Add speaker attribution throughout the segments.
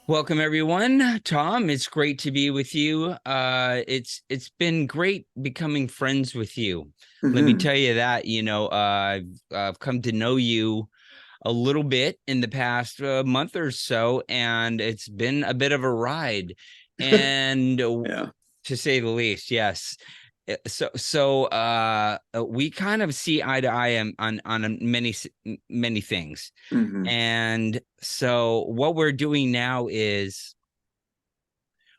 Speaker 1: Welcome everyone. Tom, it's great to be with you. It's been great becoming friends with you. Let me
Speaker 2: Hmm.
Speaker 1: tell you that, I've come to know you a little bit in the past month or so, and it's been a bit of a ride, and
Speaker 2: Yeah.
Speaker 1: to say the least, yes. We kind of see eye to eye on many things.
Speaker 2: Hmm.
Speaker 1: And so what we're doing now is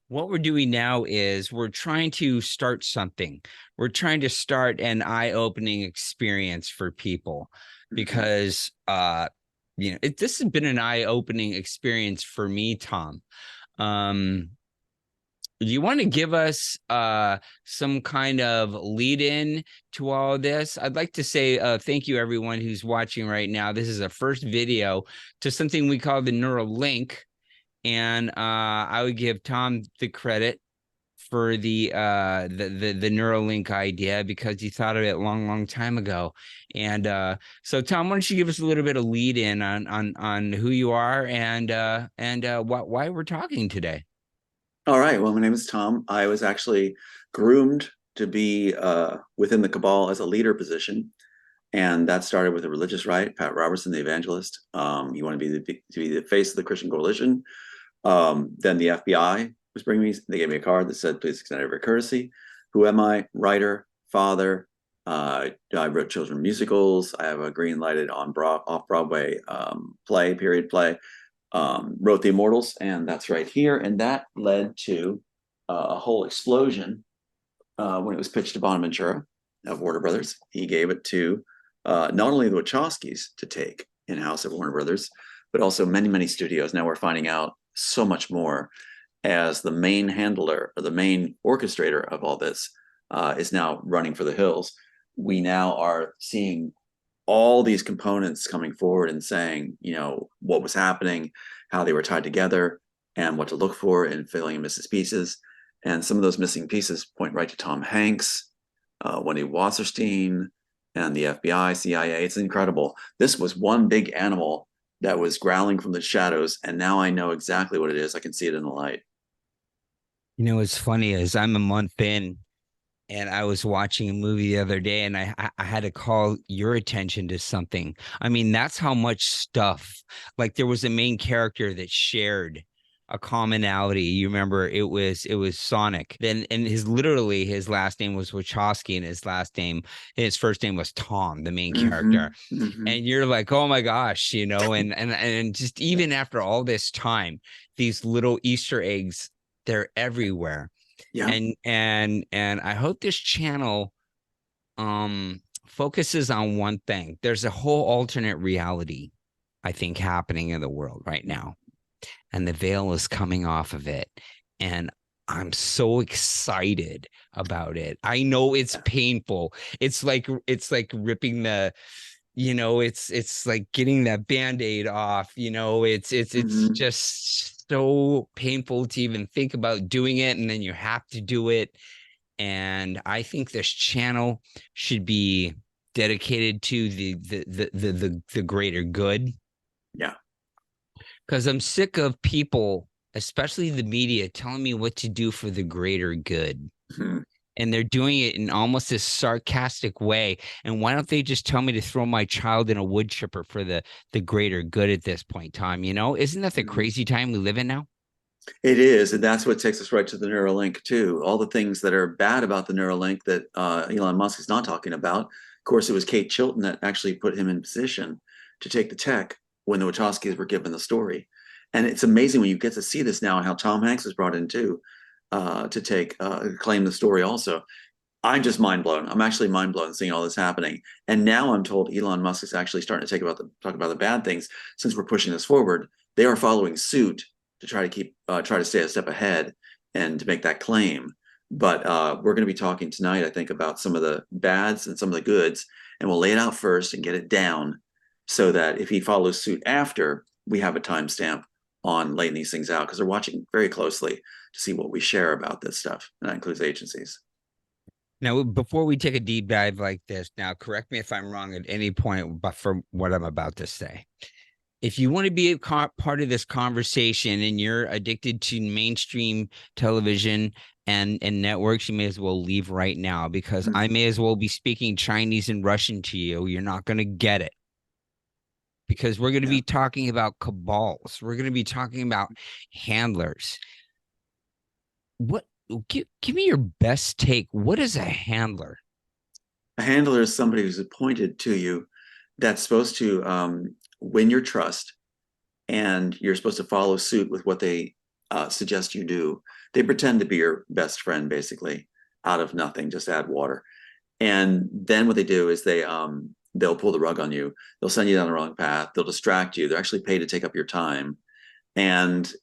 Speaker 1: we're trying to start something. We're trying to start an eye-opening experience for people
Speaker 2: Hmm.
Speaker 1: because this has been an eye-opening experience for me, Tom. Um, do you want to give us some kind of lead in to all of this? I'd like to say thank you everyone who's watching right now. This is a first video to something we call the neural link, and I would give Tom the credit for the Neuralink idea because he thought of it a long time ago. And so Tom, why don't you give us a little bit of lead in on who you are and why we're talking today?
Speaker 2: All right. Well, my name is Tom. I was actually groomed to be within the Cabal as a leader position, and that started with a religious right. Pat Robertson, the evangelist, he wanted to be the face of the Christian coalition. Then the FBI was bringing me. They gave me a card that said, "Please extend every courtesy." Who am I? Writer, father. I wrote children musicals. I have a green lighted off Broadway period play. Wrote The Immortals, and that's right here. And that led to a whole explosion when it was pitched to Bonaventura of Warner Brothers. He gave it to not only the Wachowskis to take in house at Warner Brothers, but also many studios. Now we're finding out so much more as the main handler or the main orchestrator of all this is now running for the hills. We now are seeing all these components coming forward and saying, what was happening, how they were tied together, and what to look for in filling in missing pieces. And some of those missing pieces point right to Tom Hanks, Wendy Wasserstein, and the FBI, CIA. It's incredible. This was one big animal that was growling from the shadows, and now I know exactly what it is. I can see it in the light.
Speaker 1: What's funny is I'm a month in, and I was watching a movie the other day, and I had to call your attention to something. I mean, that's how much stuff. Like there was a main character that shared a commonality. You remember it was Sonic. Then and his last name was Wachowski, and his first name was Tom, the main character.
Speaker 2: Mm-hmm. Mm-hmm.
Speaker 1: And you're like, oh my gosh, and just even after all this time, these little Easter eggs, they're everywhere.
Speaker 2: Yeah.
Speaker 1: And I hope this channel focuses on one thing. There's a whole alternate reality, I think, happening in the world right now, and the veil is coming off of it, and I'm so excited about it. I know it's painful. It's like ripping it's like getting that band-aid off. It's
Speaker 2: Mm-hmm.
Speaker 1: just so painful to even think about doing it, and then you have to do it. And I think this channel should be dedicated to the greater good,
Speaker 2: Yeah.
Speaker 1: because I'm sick of people, especially the media, telling me what to do for the greater good.
Speaker 2: Mm-hmm.
Speaker 1: And they're doing it in almost this sarcastic way. And why don't they just tell me to throw my child in a wood chipper for the greater good at this point in time? Isn't that the
Speaker 2: Mm-hmm.
Speaker 1: crazy time we live in now?
Speaker 2: It is, and that's what takes us right to the Neuralink too. All the things that are bad about the Neuralink that Elon Musk is not talking about. Of course, it was Kate Chilton that actually put him in position to take the tech when the Wachowskis were given the story. And it's amazing when you get to see this now and how Tom Hanks was brought in too to take claim the story also. I'm just mind blown. I'm actually mind blown seeing all this happening. And now I'm told Elon Musk is actually starting to talk about the bad things since we're pushing this forward. They are following suit to try to stay a step ahead and to make that claim. But we're going to be talking tonight, I think, about some of the bads and some of the goods, and we'll lay it out first and get it down so that if he follows suit after, we have a timestamp on laying these things out because they're watching very closely to see what we share about this stuff, and that includes agencies.
Speaker 1: Now, before we take a deep dive like this, now correct me if I'm wrong at any point, but from what I'm about to say. if you want to be a part of this conversation and you're addicted to mainstream television and networks, you may as well leave right now, because I may as well be speaking Chinese and Russian to you. You're not going to get it, because we're going to
Speaker 2: Yeah.
Speaker 1: be talking about cabals. We're going to be talking about handlers. What give me your best take. What is a handler?
Speaker 2: A handler is somebody who's appointed to you that's supposed to win your trust, and you're supposed to follow suit with what they suggest you do. They pretend to be your best friend, basically, out of nothing, just add water. And then what they do is they'll pull the rug on you. They'll send you down the wrong path. They'll distract you. They're actually paid to take up your time, and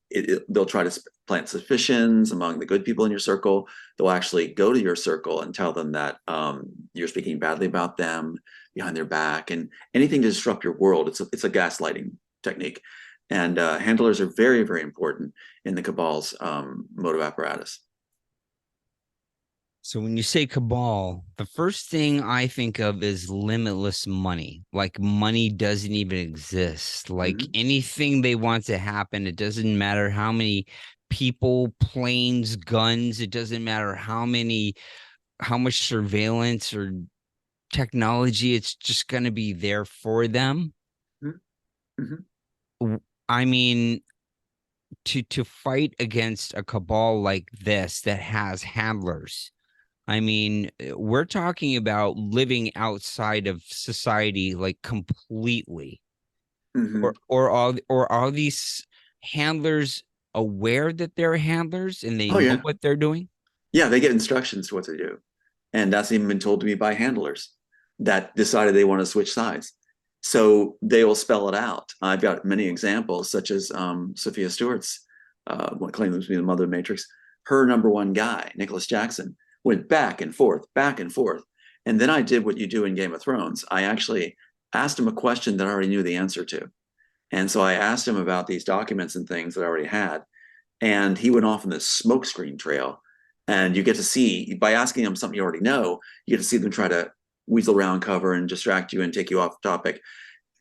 Speaker 2: they'll try to plant suspicions among the good people in your circle. They'll actually go to your circle and tell them that you're speaking badly about them behind their back, and anything to disrupt your world. It's a gaslighting technique, and handlers are very, very important in the Cabal's motive apparatus.
Speaker 1: So when you say cabal, the first thing I think of is limitless money. Like money doesn't even exist. Like
Speaker 2: Mm-hmm.
Speaker 1: anything they want to happen, it doesn't matter how many people, planes, guns, it doesn't matter how much surveillance or technology, it's just going to be there for them.
Speaker 2: Mm-hmm.
Speaker 1: I mean, to fight against a cabal like this that has handlers, I mean, we're talking about living outside of society, like completely.
Speaker 2: Mm-hmm.
Speaker 1: Or are these handlers aware that they're handlers and they
Speaker 2: Oh
Speaker 1: know
Speaker 2: yeah,
Speaker 1: what they're doing?
Speaker 2: yeah. They get instructions to what to do, and that's even been told to me by handlers that decided they want to switch sides. So they will spell it out. I've got many examples, such as Sophia Stewart's, what claims to be the mother of Matrix. Her number one guy, Nicholas Jackson, went back and forth. And then I did what you do in Game of Thrones. I actually asked him a question that I already knew the answer to. And so I asked him about these documents and things that I already had. And he went off on this smokescreen trail. And you get to see, by asking them something you already know, you get to see them try to weasel around cover and distract you and take you off topic.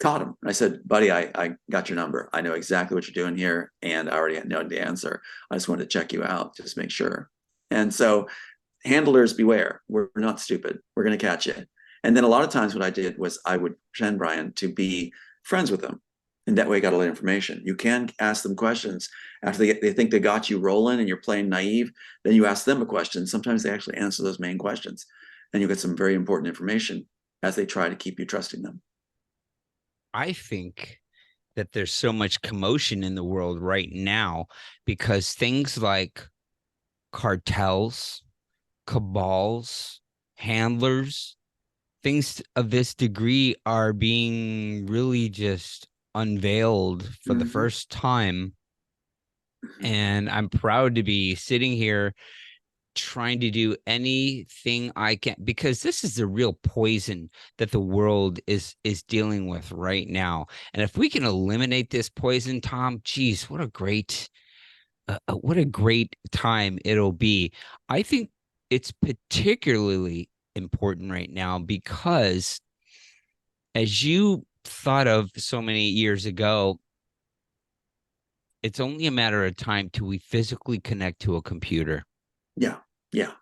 Speaker 2: Caught him. I said, buddy, I got your number. I know exactly what you're doing here. And I already know the answer. I just wanted to check you out, just make sure. And so, handlers, beware. We're not stupid. We're going to catch you. And then a lot of times what I did was I would pretend, Brian, to be friends with them. And that way I got all the information. You can ask them questions after they think they got you rolling and you're playing naive. Then you ask them a question. Sometimes they actually answer those main questions, and you get some very important information as they try to keep you trusting them.
Speaker 1: I think that there's so much commotion in the world right now because things like cartels, cabals, handlers, things of this degree are being really just unveiled for the
Speaker 2: Mm-hmm.
Speaker 1: first time. And I'm proud to be sitting here trying to do anything I can, because this is the real poison that the world is dealing with right now. And if we can eliminate this poison, Tom, geez, what a great time it'll be. I think it's particularly important right now because, as you thought of so many years ago, it's only a matter of time till we physically connect to a computer.
Speaker 2: Yeah, yeah,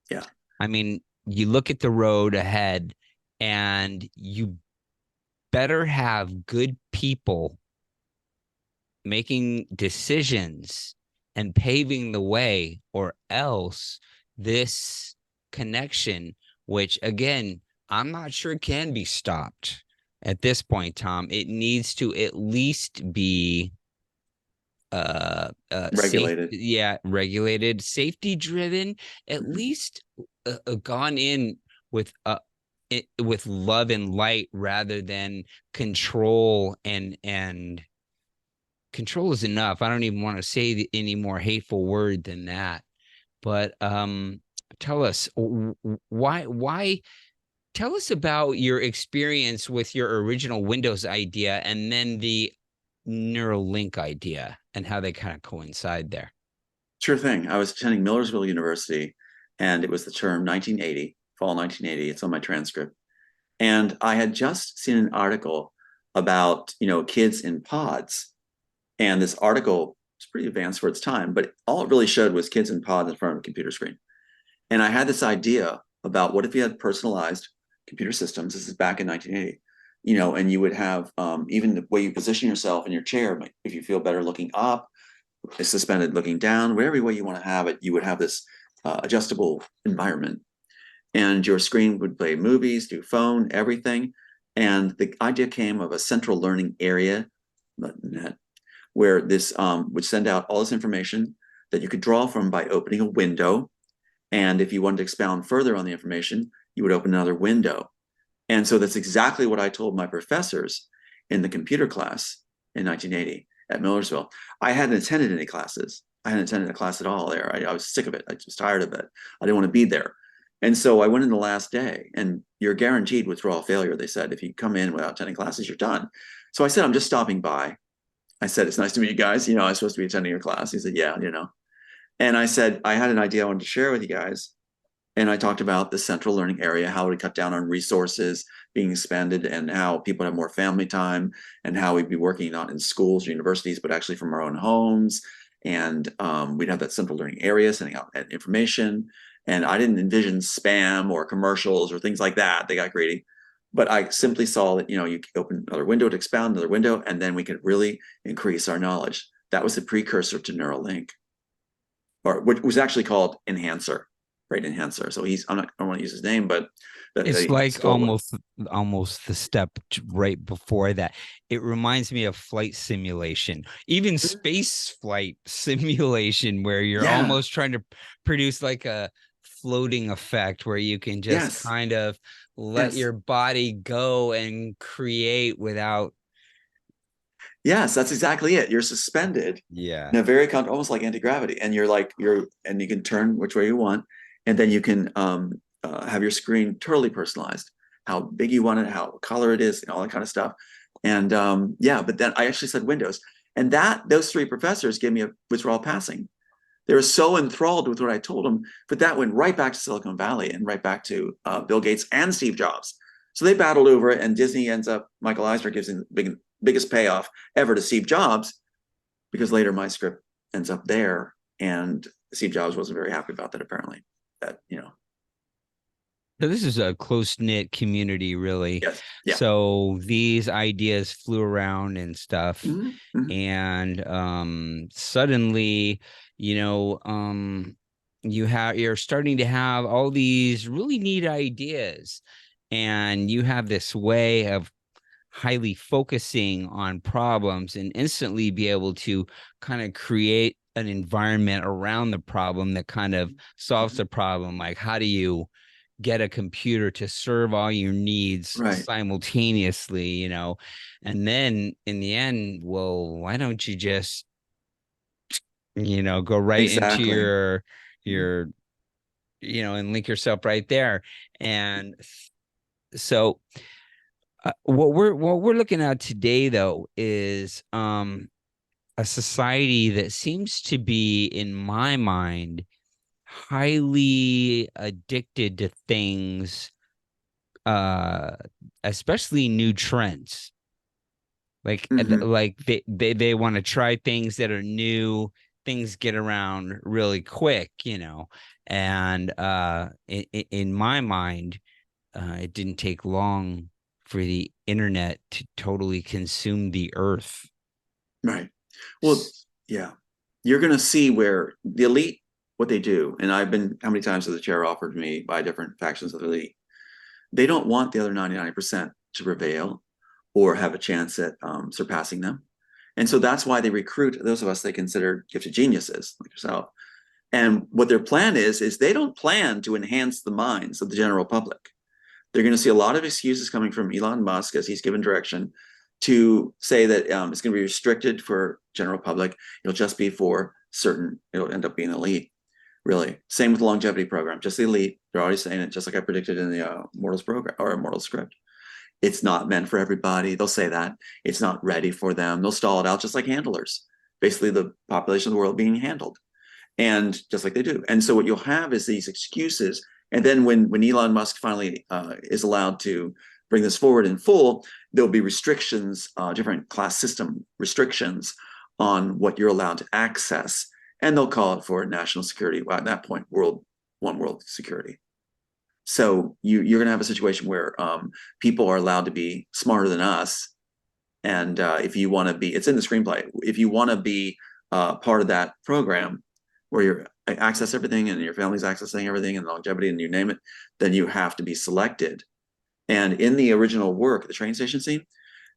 Speaker 2: yeah.
Speaker 1: I mean, you look at the road ahead and you better have good people making decisions and paving the way, or else this connection, which again, I'm not sure can be stopped at this point, Tom, it needs to at least be safe,
Speaker 2: Regulated.
Speaker 1: yeah, regulated, safety driven, at
Speaker 2: Mm-hmm.
Speaker 1: least gone in with with love and light rather than control. And control is enough. I don't even want to say any more hateful word than that. But tell us why tell us about your experience with your original Windows idea and then the Neuralink idea and how they kind of coincide there.
Speaker 2: Sure thing. I was attending Millersville University, and it was the term 1980, fall 1980. It's on my transcript. And I had just seen an article about, kids in pods. And this article was pretty advanced for its time, but all it really showed was kids in pods in front of a computer screen. And I had this idea about what if you had personalized computer systems. This is back in 1980, and you would have even the way you position yourself in your chair. If you feel better looking up, suspended looking down, whatever way you want to have it, you would have this adjustable environment. And your screen would play movies, do phone, everything. And the idea came of a central learning area, net, where this would send out all this information that you could draw from by opening a window. And if you wanted to expound further on the information, you would open another window. And so that's exactly what I told my professors in the computer class in 1980 at Millersville. I hadn't attended any classes. I hadn't attended a class at all there. I was sick of it. I was tired of it. I didn't want to be there. And so I went in the last day, and you're guaranteed withdrawal failure. They said, if you come in without attending classes, you're done. So I said, I'm just stopping by. I said, it's nice to meet you guys. I was supposed to be attending your class. He said, yeah. And I said, I had an idea I wanted to share with you guys. And I talked about the central learning area, how it would cut down on resources being expanded, and how people have more family time, and how we'd be working not in schools or universities, but actually from our own homes. And we'd have that central learning area sending out information. And I didn't envision spam or commercials or things like that. They got greedy. But I simply saw that, you could open another window to expound another window, and then we could really increase our knowledge. That was the precursor to Neuralink, or which was actually called Enhancer, right? Enhancer. So I don't want to use his name, but
Speaker 1: it's like almost the step right before that. It reminds me of flight simulation, even space flight simulation, where you're almost trying to produce like a floating effect where you can just kind of let your body go and create without.
Speaker 2: Yes, that's exactly it. You're suspended in a very almost like anti-gravity, and and you can turn which way you want, and then you can have your screen totally personalized, how big you want it, how color it is, and all that kind of stuff. And but then I actually said Windows, and those three professors gave me a withdrawal passing. They were so enthralled with what I told them, but that went right back to Silicon Valley and right back to Bill Gates and Steve Jobs. So they battled over it, and Disney ends up, Michael Eisner gives him the biggest payoff ever to Steve Jobs, because later my script ends up there, and Steve Jobs wasn't very happy about that, apparently.
Speaker 1: So this is a close-knit community, really.
Speaker 2: Yes. Yeah.
Speaker 1: So these ideas flew around and stuff.
Speaker 2: Mm-hmm.
Speaker 1: And suddenly, you're starting to have all these really neat ideas, and you have this way of highly focusing on problems and instantly be able to kind of create an environment around the problem that kind of solves the problem. Like, how do you get a computer to serve all your needs simultaneously, and then in the end, well, why don't you just, go right into your, and link yourself right there. And so what we're looking at today, though, is a society that seems to be, in my mind, highly addicted to things, especially new trends. Like they want to try things that are new. Things get around really quick, and in my mind, it didn't take long for the internet to totally consume the earth.
Speaker 2: Right. Well, yeah, you're going to see where the elite, what they do, and I've been, how many times has the chair offered me by different factions of the elite, they don't want the other 99% to prevail or have a chance at surpassing them. And so that's why they recruit those of us they consider gifted geniuses like yourself. And what their plan is they don't plan to enhance the minds of the general public. They're going to see a lot of excuses coming from Elon Musk as he's given direction to say that it's going to be restricted for general public. It'll just be for certain, it'll end up being elite. Really. Same with the longevity program, just the elite. They're already saying it, just like I predicted in the Mortals program or Mortals script. It's not meant for everybody. They'll say that. It's not ready for them. They'll stall it out just like handlers. Basically, the population of the world being handled. And just like they do. And so what you'll have is these excuses. And then when Elon Musk finally is allowed to bring this forward in full, there'll be restrictions, different class system restrictions on what you're allowed to access, and they'll call it for national security. Well, at that point, one world security. So you're going to have a situation where people are allowed to be smarter than us, and if you want to be, it's in the screenplay. If you want to be part of that program where you access everything and your family's accessing everything and longevity and you name it, then you have to be selected. And in the original work, the train station scene,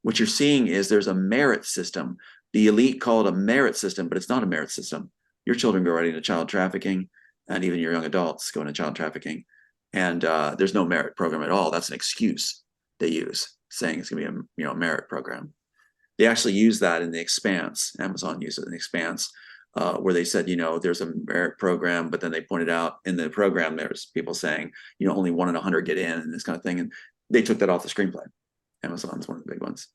Speaker 2: what you're seeing is there's a merit system. The elite call it a merit system, but it's not a merit system. Your children go right into child trafficking, and even your young adults go into child trafficking. And there's no merit program at all. That's an excuse they use, saying it's going to be a merit program. They actually use that in The Expanse. Amazon used it in The Expanse, where they said, there's a merit program, but then they pointed out in the program there's people saying, only 1 in 100 get in and this kind of thing. And they took that off the screenplay. Amazon's one of the big ones.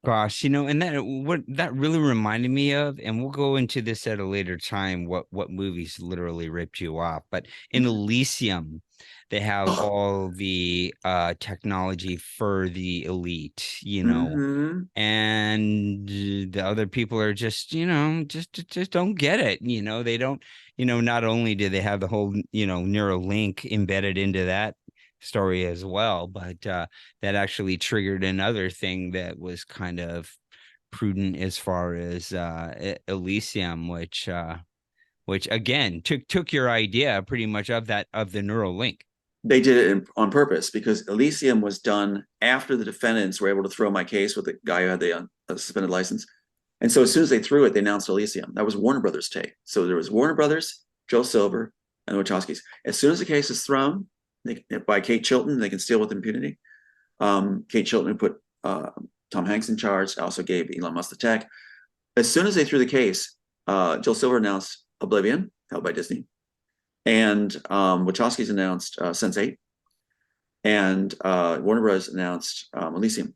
Speaker 1: Gosh, and that really reminded me of, and we'll go into this at a later time, what movies literally ripped you off. But in Elysium, they have all the technology for the elite, and the other people are just don't get it. They don't, not only do they have the whole, Neuralink embedded into that story as well, but that actually triggered another thing that was kind of prudent as far as Elysium, which again took your idea pretty much of the Neuralink.
Speaker 2: They did it on purpose because Elysium was done after the defendants were able to throw my case with the guy who had the suspended license. And so as soon as they threw it, they announced Elysium. That was Warner Brothers' take. So there was Warner Brothers, Joe Silver, and the Wachowskis. As soon as the case is thrown by Kate Chilton, they can steal with impunity. Kate Chilton put Tom Hanks in charge, also gave Elon Musk the tech. As soon as they threw the case, Joe Silver announced Oblivion, held by Disney. And Wachowski's announced Sense8, and Warner Bros. Announced Elysium.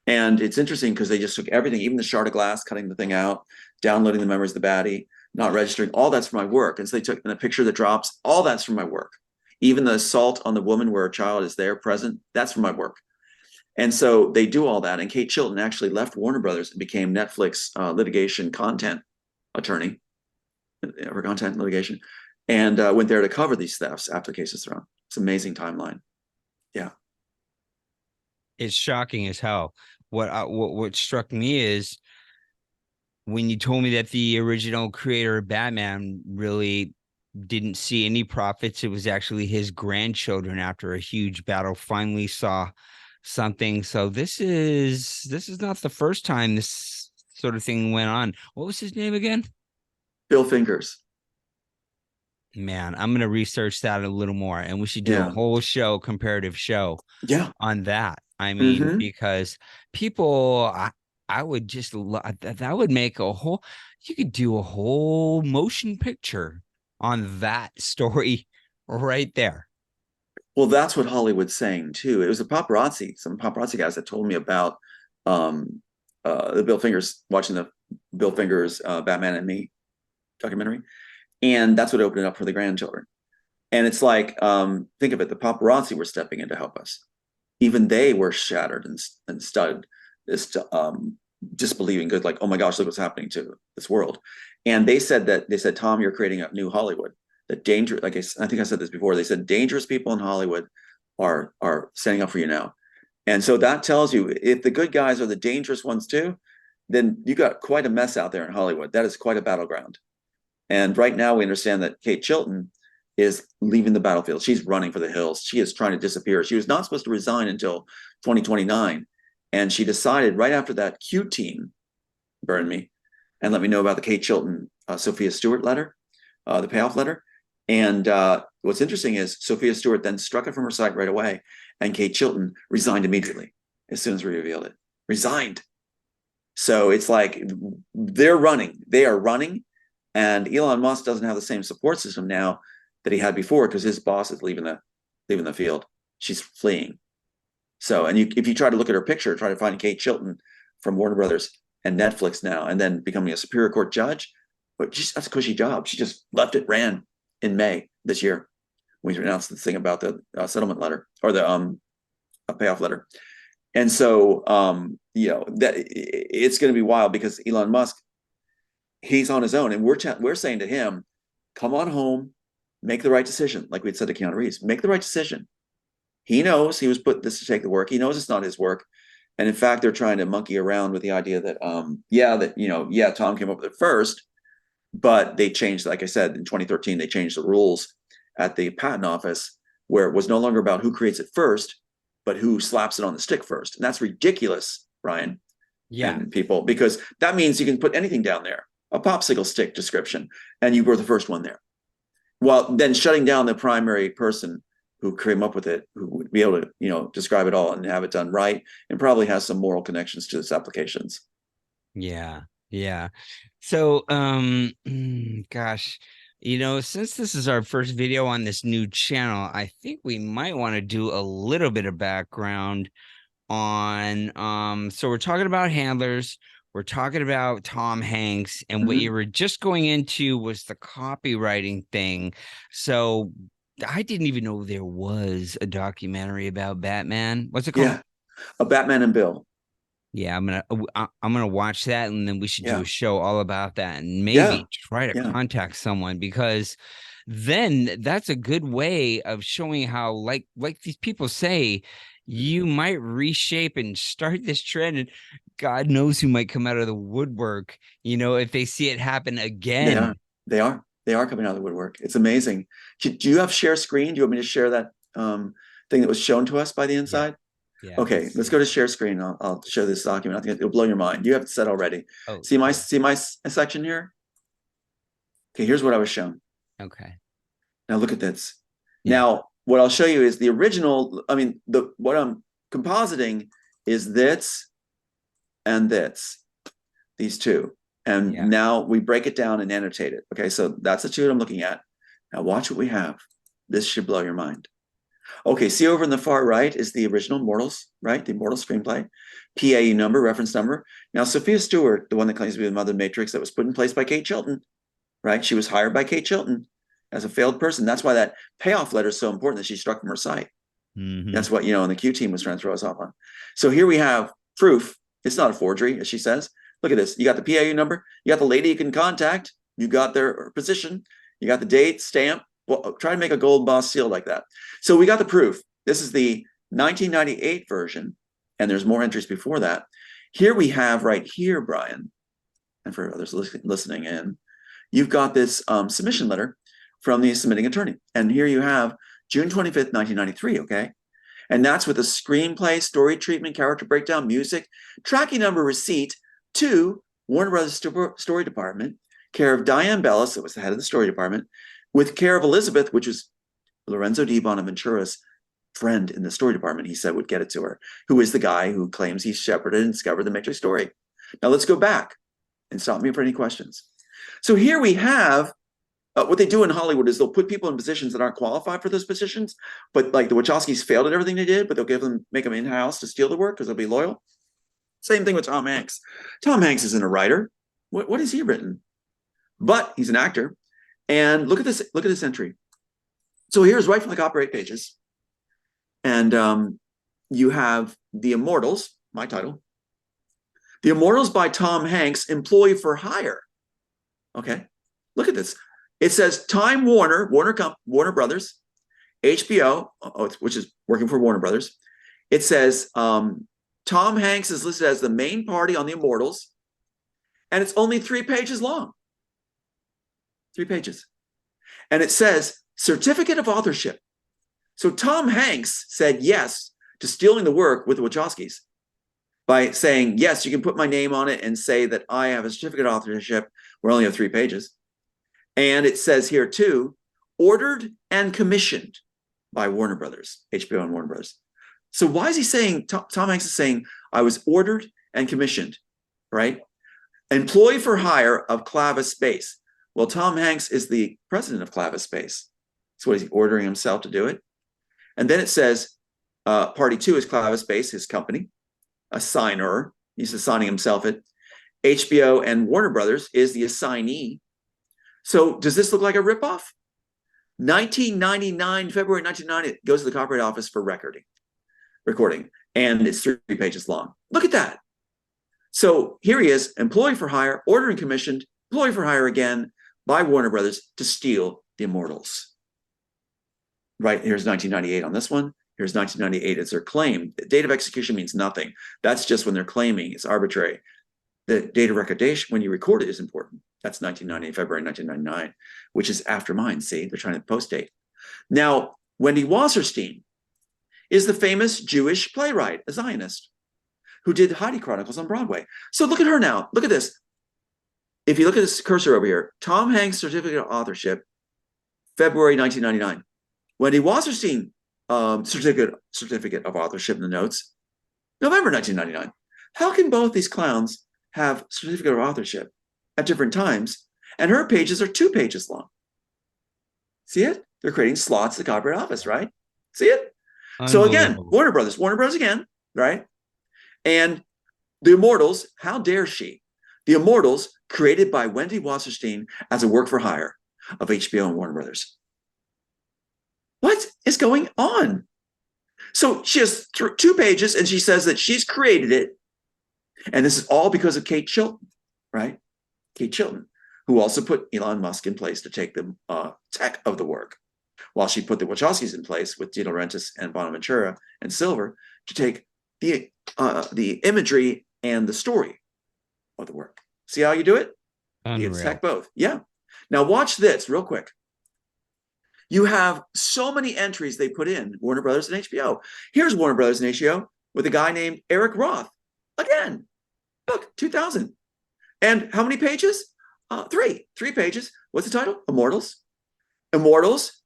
Speaker 2: And it's interesting because they just took everything, even the shard of glass, cutting the thing out, downloading the memories of the baddie, not registering, all that's from my work. And so they took in a picture that drops, all that's from my work. Even the assault on the woman where a child is there present, that's from my work. And so they do all that. And Kate Chilton actually left Warner Brothers and became Netflix litigation content attorney, for content litigation, and went there to cover these thefts after the case is thrown. It's an amazing timeline. Yeah.
Speaker 1: It's shocking as hell. What struck me is when you told me that the original creator of Batman really didn't see any profits. It was actually his grandchildren after a huge battle finally saw something. So this is not the first time this sort of thing went on. What was his name again?
Speaker 2: Bill Fingers.
Speaker 1: Man, I'm gonna research that a little more, and we should do a whole comparative show on that. I mean, because people, I would just that would make you could do a whole motion picture on that story right there.
Speaker 2: Well, that's what Hollywood's saying too. It was some paparazzi guys that told me about the Bill Fingers, watching the Bill Fingers Batman and Me documentary. And that's what opened it up for the grandchildren. And it's like, think of it, the paparazzi were stepping in to help us. Even they were shattered and stunned, disbelieving, good, like, oh my gosh, look what's happening to this world. And they said, Tom, you're creating a new Hollywood. That danger, like I think I said this before, they said dangerous people in Hollywood are standing up for you now. And so that tells you, if the good guys are the dangerous ones too, then you got quite a mess out there in Hollywood. That is quite a battleground. And right now we understand that Kate Chilton is leaving the battlefield. She's running for the hills. She is trying to disappear. She was not supposed to resign until 2029. And she decided right after that Q team burned me and let me know about the Kate Chilton, Sophia Stewart letter, the payoff letter. And what's interesting is Sophia Stewart then struck it from her site right away. And Kate Chilton resigned immediately as soon as we revealed it. Resigned. So it's like they are running. And Elon Musk doesn't have the same support system now that he had before because his boss is leaving the field. She's fleeing. So, and if you try to look at her picture, try to find Kate Chilton from Warner Brothers and Netflix now, and then becoming a Superior Court judge, but that's a cushy job. She just left it, ran in May this year. we announced the thing about the settlement letter or the payoff letter. And so, that it's going to be wild because Elon Musk, he's on his own, and we're saying to him, come on home, make the right decision. Like we said to Keanu Reeves, make the right decision. He knows he was put this to take the work. He knows it's not his work. And in fact, they're trying to monkey around with the idea that, Tom came up with it first, but they changed, like I said, in 2013, they changed the rules at the patent office where it was no longer about who creates it first, but who slaps it on the stick first. And that's ridiculous, Brian.
Speaker 1: Yeah.
Speaker 2: And people, because that means you can put anything down there, a popsicle stick description, and you were the first one there. Well, then shutting down the primary person who came up with it, who would be able to, describe it all and have it done right, and probably has some moral connections to its applications.
Speaker 1: Yeah. Yeah. So, gosh, since this is our first video on this new channel, I think we might want to do a little bit of background on, so we're talking about handlers. We're talking about Tom Hanks, and what you were just going into was the copywriting thing. So I didn't even know there was a documentary about Batman. What's it called?
Speaker 2: Yeah, a Batman and Bill.
Speaker 1: Yeah, I'm gonna watch that, and then we should do a show all about that, and maybe try to contact someone, because then that's a good way of showing how, like these people say, you might reshape and start this trend, and God knows who might come out of the woodwork, if they see it happen again.
Speaker 2: They are coming out of the woodwork. It's amazing. Do you have share screen? Do you want me to share that thing that was shown to us by the inside?
Speaker 1: Yeah.
Speaker 2: Okay, let's go to share screen. I'll show this document. I think it'll blow your mind. You have it set already.
Speaker 1: Oh,
Speaker 2: see my section here? Okay, here's what I was shown.
Speaker 1: Okay.
Speaker 2: Now look at this. Yeah. Now, what I'll show you is the original. I mean, what I'm compositing is this and this, these two. And now we break it down and annotate it. Okay, so that's the two I'm looking at. Now watch what we have. This should blow your mind. Okay, see over in the far right is the original Mortals, right? The Mortals screenplay. PAE number, reference number. Now, Sophia Stewart, the one that claims to be the mother of Matrix, that was put in place by Kate Chilton, right? She was hired by Kate Chilton as a failed person. That's why that payoff letter is so important that she struck from her site. That's what, and the Q team was trying to throw us off on. So here we have proof. It's not a forgery, as she says. Look at this. You got the PAE number. You got the lady you can contact. You got their position. You got the date, stamp. Well, try to make a gold boss seal like that. So we got the proof. This is the 1998 version, and there's more entries before that. Here we have right here, Brian, and for others listening in, you've got this submission letter from the submitting attorney. And here you have June 25th, 1993, okay? And that's with a screenplay, story treatment, character breakdown, music, tracking number receipt to Warner Brothers Story Department, care of Diane Bellis, that was the head of the story department, with care of Elizabeth, which was Lorenzo Di Bonaventura's friend in the story department, he said would get it to her, who is the guy who claims he shepherded and discovered the Matrix story. Now let's go back and stop me for any questions. So here we have what they do in Hollywood is they'll put people in positions that aren't qualified for those positions, but like the Wachowskis failed at everything they did, but they'll make them in-house to steal the work because they'll be loyal. Same thing with Tom Hanks. Tom Hanks isn't a writer. What has he written? But he's an actor. And look at this entry. So here's right from the copyright pages. And you have The Immortals, my title. The Immortals by Tom Hanks, employee for hire. Okay, look at this. It says Time Warner Brothers, HBO, which is working for Warner Brothers. It says Tom Hanks is listed as the main party on The Immortals, and it's only 3 pages long. 3 pages. And it says certificate of authorship. So Tom Hanks said yes to stealing the work with the Wachowskis by saying, yes, you can put my name on it and say that I have a certificate of authorship. We only have 3 pages. And it says here too, ordered and commissioned by Warner Brothers, HBO and Warner Brothers. So why is he saying, Tom Hanks is saying, I was ordered and commissioned, right? Employee for hire of Clavis Space. Well, Tom Hanks is the president of Clavis Space. So what is he ordering himself to do it? And then it says, party 2 is Clavis Space, his company, a signer. He's assigning himself it. HBO and Warner Brothers is the assignee. So does this look like a ripoff? 1999, February 1990, it goes to the Copyright Office for recording, and it's 3 pages long. Look at that. So here he is, employee for hire, ordering commissioned, employee for hire again by Warner Brothers to steal the Immortals. Right, here's 1998 on this one. Here's 1998 as their claim. The date of execution means nothing. That's just when they're claiming. It's arbitrary. The date of recordation, when you record it, is important. That's 1990, February 1999, which is after mine. See, they're trying to post date. Now, Wendy Wasserstein is the famous Jewish playwright, a Zionist, who did Heidi Chronicles on Broadway. So look at her now. Look at this. If you look at this cursor over here, Tom Hanks certificate of authorship, February 1999. Wendy Wasserstein certificate of authorship in the notes, November 1999. How can both these clowns have certificate of authorship at different times, and her pages are 2 pages long? See it? They're creating slots at the Copyright Office, right? See it? So again, Warner Brothers again, right? And the Immortals, how dare she? The Immortals, created by Wendy Wasserstein as a work for hire of HBO and Warner Brothers. What is going on? So she has 2 pages, and she says that she's created it. And this is all because of Kate Chilton, right? Kate Chilton, who also put Elon Musk in place to take the tech of the work, while she put the Wachowskis in place with De Laurentiis and Bonaventura and Silver to take the imagery and the story of the work. See how you do it? You tech both. Yeah. Now watch this real quick. You have so many entries they put in, Warner Brothers and HBO. Here's Warner Brothers and HBO with a guy named Eric Roth. Again, look, 2000. And how many pages? 3 pages. What's the title? Immortals. Immortals,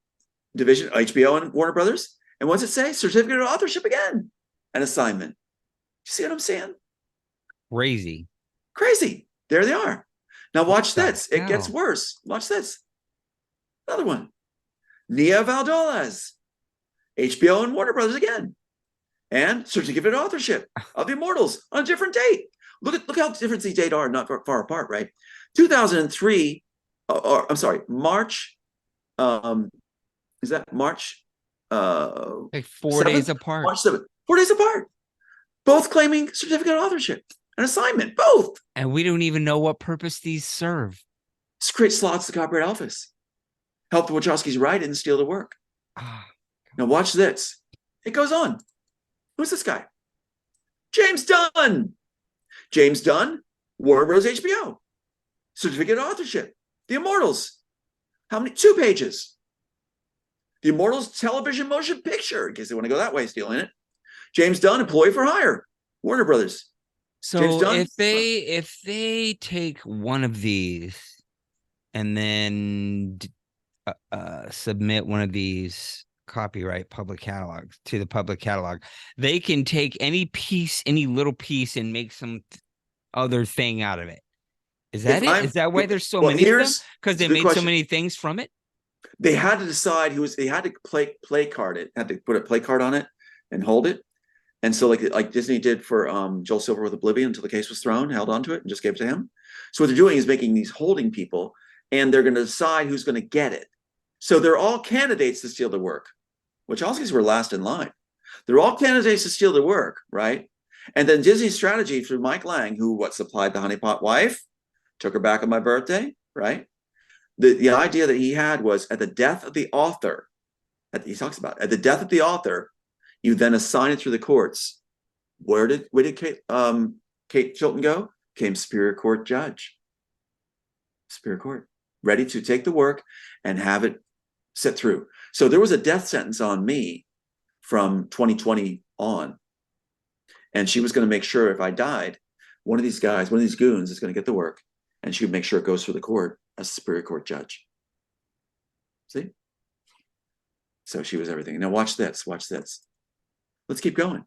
Speaker 2: division, HBO and Warner Brothers. And what's it say? Certificate of authorship again. An assignment. You see what I'm saying? Crazy. There they are. Now watch this. It gets worse. Watch this. Another one. Nia Valdolas, HBO and Warner Brothers again, and certificate of authorship of the Immortals on a different date. Look how different these dates are, not far apart, right? 2003, or I'm sorry, March. Is that March?
Speaker 1: Like 4 days apart.
Speaker 2: March 7th. 4 days apart. Both claiming certificate of authorship, an assignment, both.
Speaker 1: And we don't even know what purpose these serve.
Speaker 2: It's create slots at the Copyright Office. Help the Wachowskis write it and steal the work. Now watch this. It goes on. Who's this guy? James Dunn. James Dunn, Warner Bros. HBO. Certificate of authorship. The Immortals. How many? 2 pages. The Immortals television motion picture, in case they want to go that way, stealing it. James Dunn, employee for hire. Warner Brothers.
Speaker 1: So if they take one of these and then submit one of these copyright public catalogs to the public catalog, they can take any little piece and make some other thing out of it. Is that it? Is that why there's so many of them? Because they made so many things from it?
Speaker 2: They had to decide they had to play card it, had to put a play card on it and hold it. And so like Disney did for Joel Silver with Oblivion until the case was thrown, held onto it and just gave it to him. So what they're doing is making these holding people, and they're going to decide who's going to get it. So they're all candidates to steal the work. Wachowskis were last in line. They're all candidates to steal the work, right? And then Disney's strategy through Mike Lang, who supplied the honeypot wife, took her back on my birthday, right? The idea that he had was at the death of the author, he talks about at the death of the author, you then assign it through the courts. Where did Kate Chilton go? Came Superior Court judge. Superior Court, ready to take the work and have it set through. So there was a death sentence on me from 2020 on. And she was going to make sure if I died, one of these guys, one of these goons is going to get the work, and she would make sure it goes through the court as a Superior Court judge. See? So she was everything. Now watch this. Let's keep going.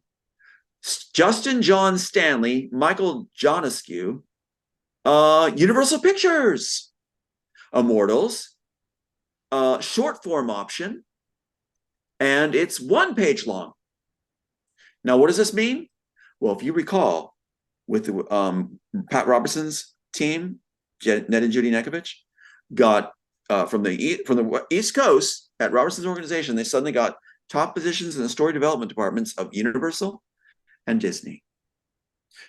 Speaker 2: Justin John Stanley, Michael Jonescu, Universal Pictures, Immortals, short form option, and it's 1 page long. Now, what does this mean? Well, if you recall, with the, Pat Robertson's team, Ned and Judy Nekovich, got from the East Coast, at Robertson's organization, they suddenly got top positions in the story development departments of Universal and Disney.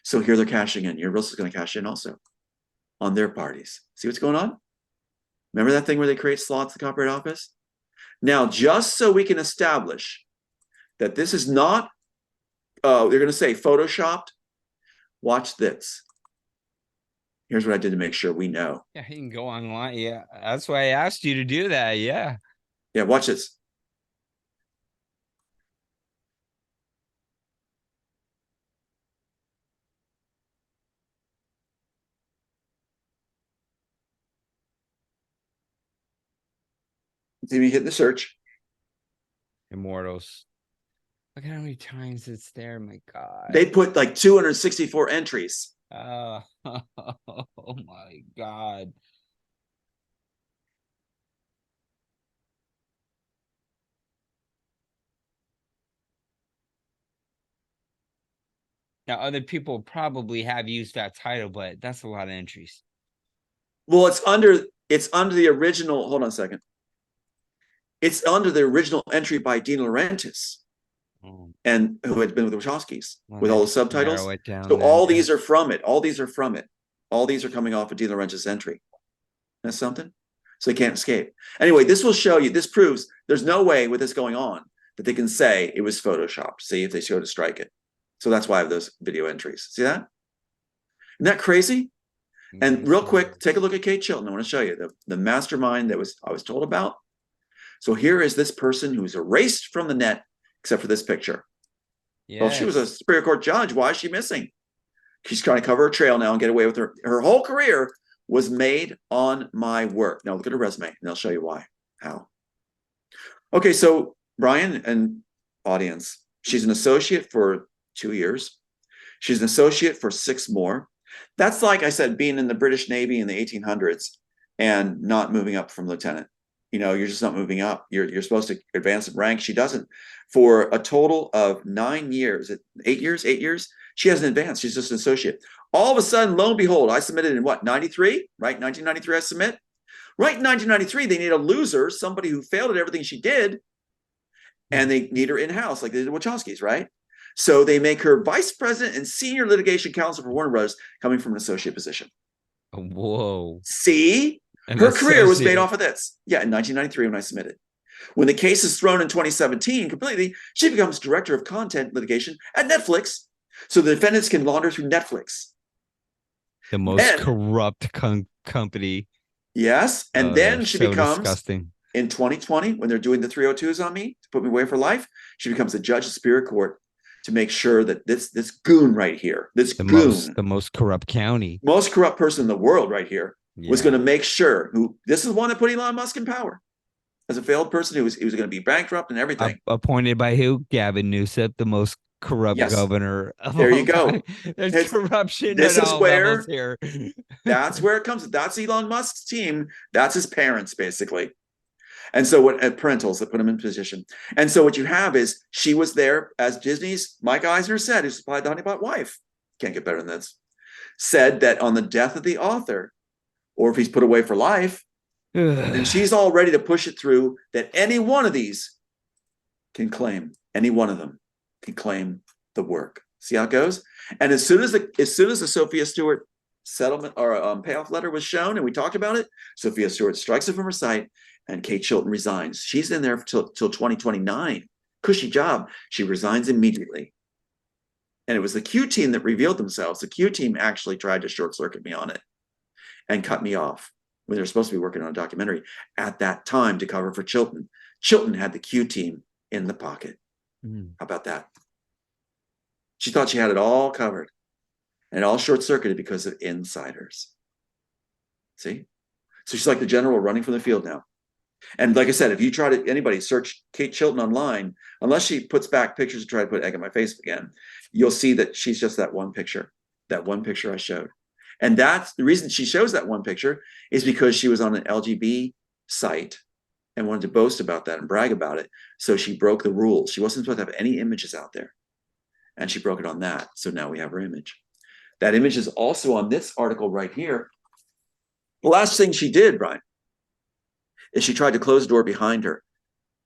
Speaker 2: So here they're cashing in. Universal is going to cash in also on their parties. See what's going on? Remember that thing where they create slots in the Copyright Office? Now, just so we can establish that this is not, they're going to say photoshopped, watch this. Here's what I did to make sure we know.
Speaker 1: Yeah, you can go online. Yeah, that's why I asked you to do that. Yeah.
Speaker 2: Yeah, watch this. See me hitting the search.
Speaker 1: Immortals. Look at how many times it's there. My God.
Speaker 2: They put like 264 entries.
Speaker 1: Oh my God. Now, other people probably have used that title, but that's a lot of entries.
Speaker 2: Well, it's under the original. Hold on a second. It's under the original entry by Dean Laurentiis, and who had been with the Wachowskis, with all the subtitles. So all these are from it. All these are from it. All these are coming off of Dean Laurentiis' entry. That's something. So they can't escape. Anyway, this will show you. This proves there's no way with this going on that they can say it was photoshopped. See if they go to strike it. So that's why I have those video entries. See that? Isn't that crazy? And real quick, take a look at Kate Chilton. I want to show you the mastermind that I was told about. So here is this person who's erased from the net, except for this picture. Yes. Well, she was a Superior Court judge. Why is she missing? She's trying to cover her trail now and get away with her. Her whole career was made on my work. Now look at her resume, and I'll show you why. How? Okay, so Brian and audience, she's an associate for 2 years. She's an associate for 6 more. That's like I said, being in the British Navy in the 1800s and not moving up from lieutenant. You know, you're just not moving up. You're supposed to advance in rank. She doesn't. For a total of 9 years, 8 years, she hasn't advanced. She's just an associate. All of a sudden, lo and behold, I submitted in what, 93, right? 1993, I submit. Right in 1993, they need a loser, somebody who failed at everything she did, and they need her in-house like they did Wachowski's, right? So they make her vice president and senior litigation counsel for Warner Bros., coming from an associate position.
Speaker 1: Whoa.
Speaker 2: See? Her career was made off of this. Yeah, in 1993 when I submitted. When the case is thrown in 2017 completely, she becomes director of content litigation at Netflix, so the defendants can launder through Netflix.
Speaker 1: The most corrupt company.
Speaker 2: Yes, and then she becomes,
Speaker 1: disgusting.
Speaker 2: In 2020, when they're doing the 302s on me to put me away for life, she becomes a judge of Superior Court to make sure that this goon right here,
Speaker 1: the most corrupt county,
Speaker 2: most corrupt person in the world right here, was going to make sure this is the one that put Elon Musk in power as a failed person who was going to be bankrupt and everything.
Speaker 1: Appointed by who? Gavin Newsom, the most corrupt governor.
Speaker 2: There you go.
Speaker 1: There's corruption.
Speaker 2: This is where
Speaker 1: here.
Speaker 2: That's where it comes. That's Elon Musk's team. That's his parents, basically. And so what parentals that put him in position. And so what you have is she was there, as Disney's Mike Eisner said, who supplied the honeypot wife. Can't get better than this. Said that on the death of the author, or if he's put away for life, then she's all ready to push it through that any one of these can claim, any one of them can claim the work. See how it goes? And as soon as the Sophia Stewart settlement or payoff letter was shown and we talked about it, Sophia Stewart strikes it from her site and Kate Chilton resigns. She's in there till 2029. Cushy job. She resigns immediately. And it was the Q team that revealed themselves. The Q team actually tried to short circuit me on it and cut me off when they were supposed to be working on a documentary at that time to cover for Chilton. Chilton had the Q team in the pocket. How about that? She thought she had it all covered and all short-circuited because of insiders. See? So she's like the general running from the field now. And like I said, if you try to, anybody search Kate Chilton online, unless she puts back pictures to try to put egg on my face again, you'll see that she's just that one picture I showed. And that's the reason she shows that one picture is because she was on an LGB site and wanted to boast about that and brag about it. So she broke the rules. She wasn't supposed to have any images out there. And she broke it on that. So now we have her image. That image is also on this article right here. The last thing she did, Brian, is she tried to close the door behind her.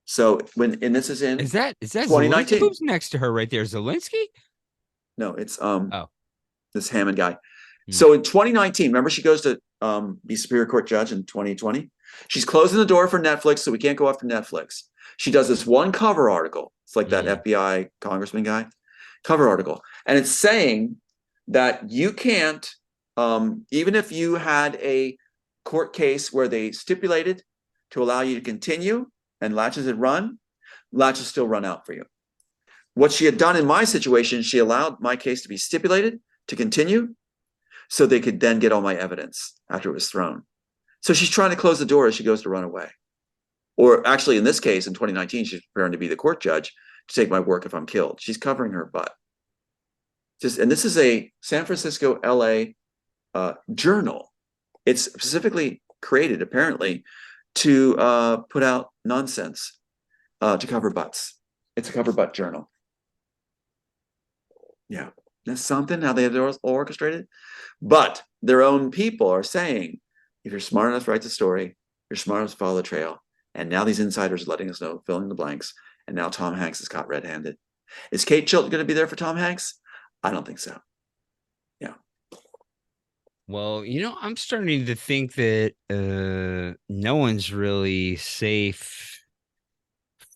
Speaker 2: So and this is in
Speaker 1: Is that Zelensky?
Speaker 2: 2019.
Speaker 1: Who's next to her right there? Zelensky?
Speaker 2: No, it's
Speaker 1: Oh.
Speaker 2: this Hammond guy.
Speaker 1: Hmm.
Speaker 2: So in 2019, remember she goes to be Superior Court judge in 2020. She's closing the door for Netflix, so we can't go after Netflix. She does this one cover article. It's like that
Speaker 1: Hmm.
Speaker 2: FBI congressman guy cover article, and it's saying that you can't, even if you had a court case where they stipulated to allow you to continue and latches had run, latches still run out for you. What she had done in my situation, she allowed my case to be stipulated to continue so they could then get all my evidence after it was thrown. So she's trying to close the door as she goes to run away. Or actually, in this case, in 2019, she's preparing to be the court judge to take my work if I'm killed. She's covering her butt. And this is a San Francisco, LA journal. It's specifically created, apparently, to put out nonsense to cover butts. It's a cover butt journal. Yeah, that's something how they have it orchestrated. But their own people are saying, if you're smart enough to write the story, you're smart enough to follow the trail. And now these insiders are letting us know, filling the blanks. And now Tom Hanks is caught red-handed. Is Kate Chilton going to be there for Tom Hanks? I don't think so. Yeah.
Speaker 1: Well, I'm starting to think that no one's really safe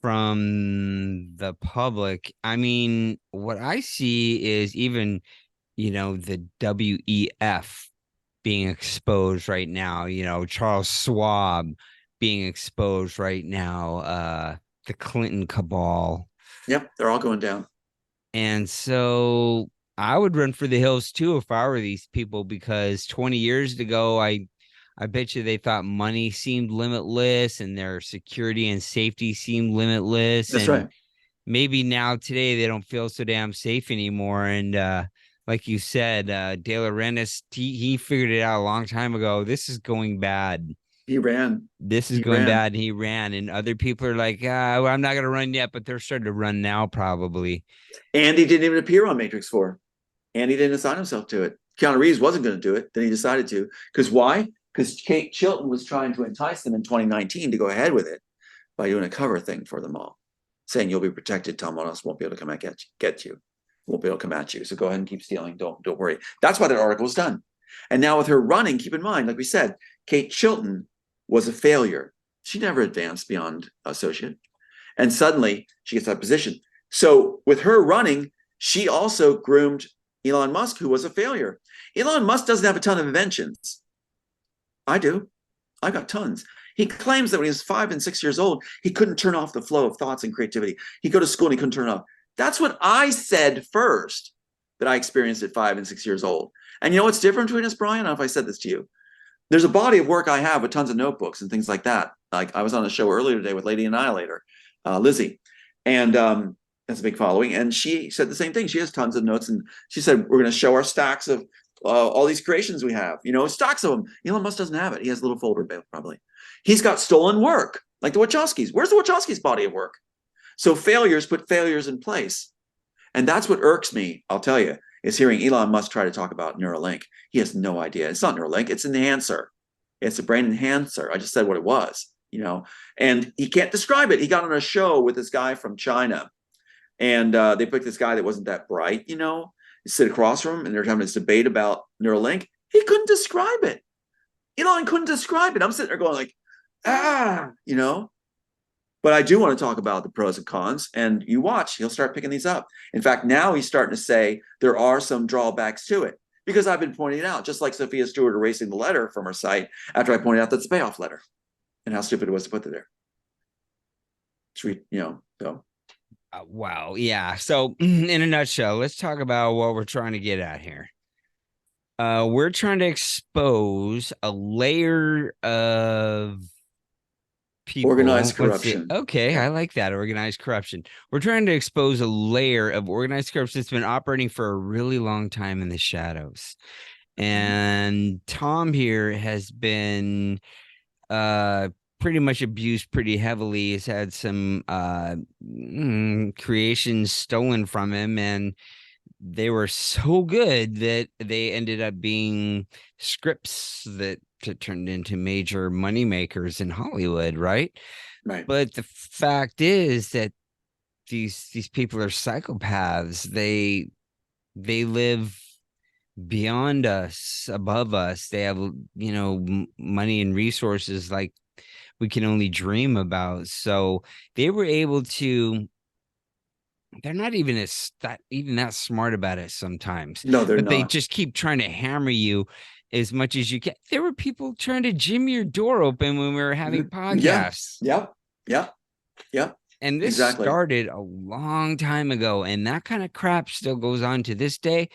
Speaker 1: from the public. I mean, what I see is even, the WEF being exposed right now, Charles Schwab being exposed right now, the Clinton cabal.
Speaker 2: Yep, they're all going down.
Speaker 1: And so I would run for the hills too if I were these people, because 20 years ago, I bet you they thought money seemed limitless and their security and safety seemed limitless.
Speaker 2: That's
Speaker 1: And
Speaker 2: right.
Speaker 1: maybe now today they don't feel so damn safe anymore. And like you said, De Laurentiis, he figured it out a long time ago. This is going bad.
Speaker 2: He ran.
Speaker 1: This is
Speaker 2: He
Speaker 1: going
Speaker 2: ran.
Speaker 1: bad. And he ran. And other people are like, well, I'm not going to run yet, but they're starting to run now, probably.
Speaker 2: And he didn't even appear on Matrix 4. And he didn't assign himself to it. Keanu Reeves wasn't going to do it. Then he decided to. Because why? Because Kate Chilton was trying to entice them in 2019 to go ahead with it by doing a cover thing for them all, saying you'll be protected. Someone else won't be able to come and get you. Won't be able to come at you. So go ahead and keep stealing. Don't worry. That's why that article was done. And now with her running, keep in mind, like we said, Kate Chilton was a failure. She never advanced beyond associate. And suddenly she gets that position. So with her running, she also groomed Elon Musk, who was a failure. Elon Musk doesn't have a ton of inventions. I do. I've got tons. He claims that when he was 5 and 6 years old, he couldn't turn off the flow of thoughts and creativity. He'd go to school and he couldn't turn it off. That's what I said first that I experienced at 5 and 6 years old. And you know what's different between us, Brian? I don't know if I said this to you. There's a body of work I have with tons of notebooks and things like that. Like I was on a show earlier today with Lady Annihilator, Lizzie, and that's a big following. And she said the same thing. She has tons of notes, and she said we're going to show our stacks of all these creations we have. Stacks of them. Elon Musk doesn't have it. He has a little folder probably. He's got stolen work, like the Wachowskis. Where's the Wachowskis' body of work? So failures put failures in place, and that's what irks me. I'll tell you, is hearing Elon Musk try to talk about Neuralink. He has no idea. It's not Neuralink. It's an enhancer. It's a brain enhancer. I just said what it was, and he can't describe it. He got on a show with this guy from China, and they picked this guy that wasn't that bright, sit across from him, and they're having this debate about Neuralink. He couldn't describe it. Elon couldn't describe it. I'm sitting there going like, But I do want to talk about the pros and cons, and you watch, he'll start picking these up. In fact, now he's starting to say there are some drawbacks to it because I've been pointing it out, just like Sophia Stewart erasing the letter from her site after I pointed out that's a payoff letter and how stupid it was to put it there. So.
Speaker 1: Wow. Yeah. So in a nutshell, let's talk about what we're trying to get at here. We're trying to expose a layer of people.
Speaker 2: Organized corruption.
Speaker 1: Okay,
Speaker 2: Yeah.
Speaker 1: I like that. Organized corruption. We're trying to expose a layer of organized corruption that's been operating for a really long time in the shadows. And Tom here has been pretty much abused pretty heavily. He's had some creations stolen from him, and they were so good that they ended up being scripts that turned into major money makers in Hollywood, right?
Speaker 2: Right.
Speaker 1: But the fact is that these people are psychopaths. They live beyond us, above us. They have, money and resources like we can only dream about. So they were able to, they're not even even that smart about it sometimes,
Speaker 2: No, they're
Speaker 1: but they
Speaker 2: not.
Speaker 1: just keep trying to hammer you as much as you can. There were people trying to jim your door open when we were having
Speaker 2: Yeah.
Speaker 1: podcasts.
Speaker 2: Yeah. Yeah. Yeah.
Speaker 1: And this
Speaker 2: Exactly.
Speaker 1: started a long time ago, and that kind of crap still goes on to this day.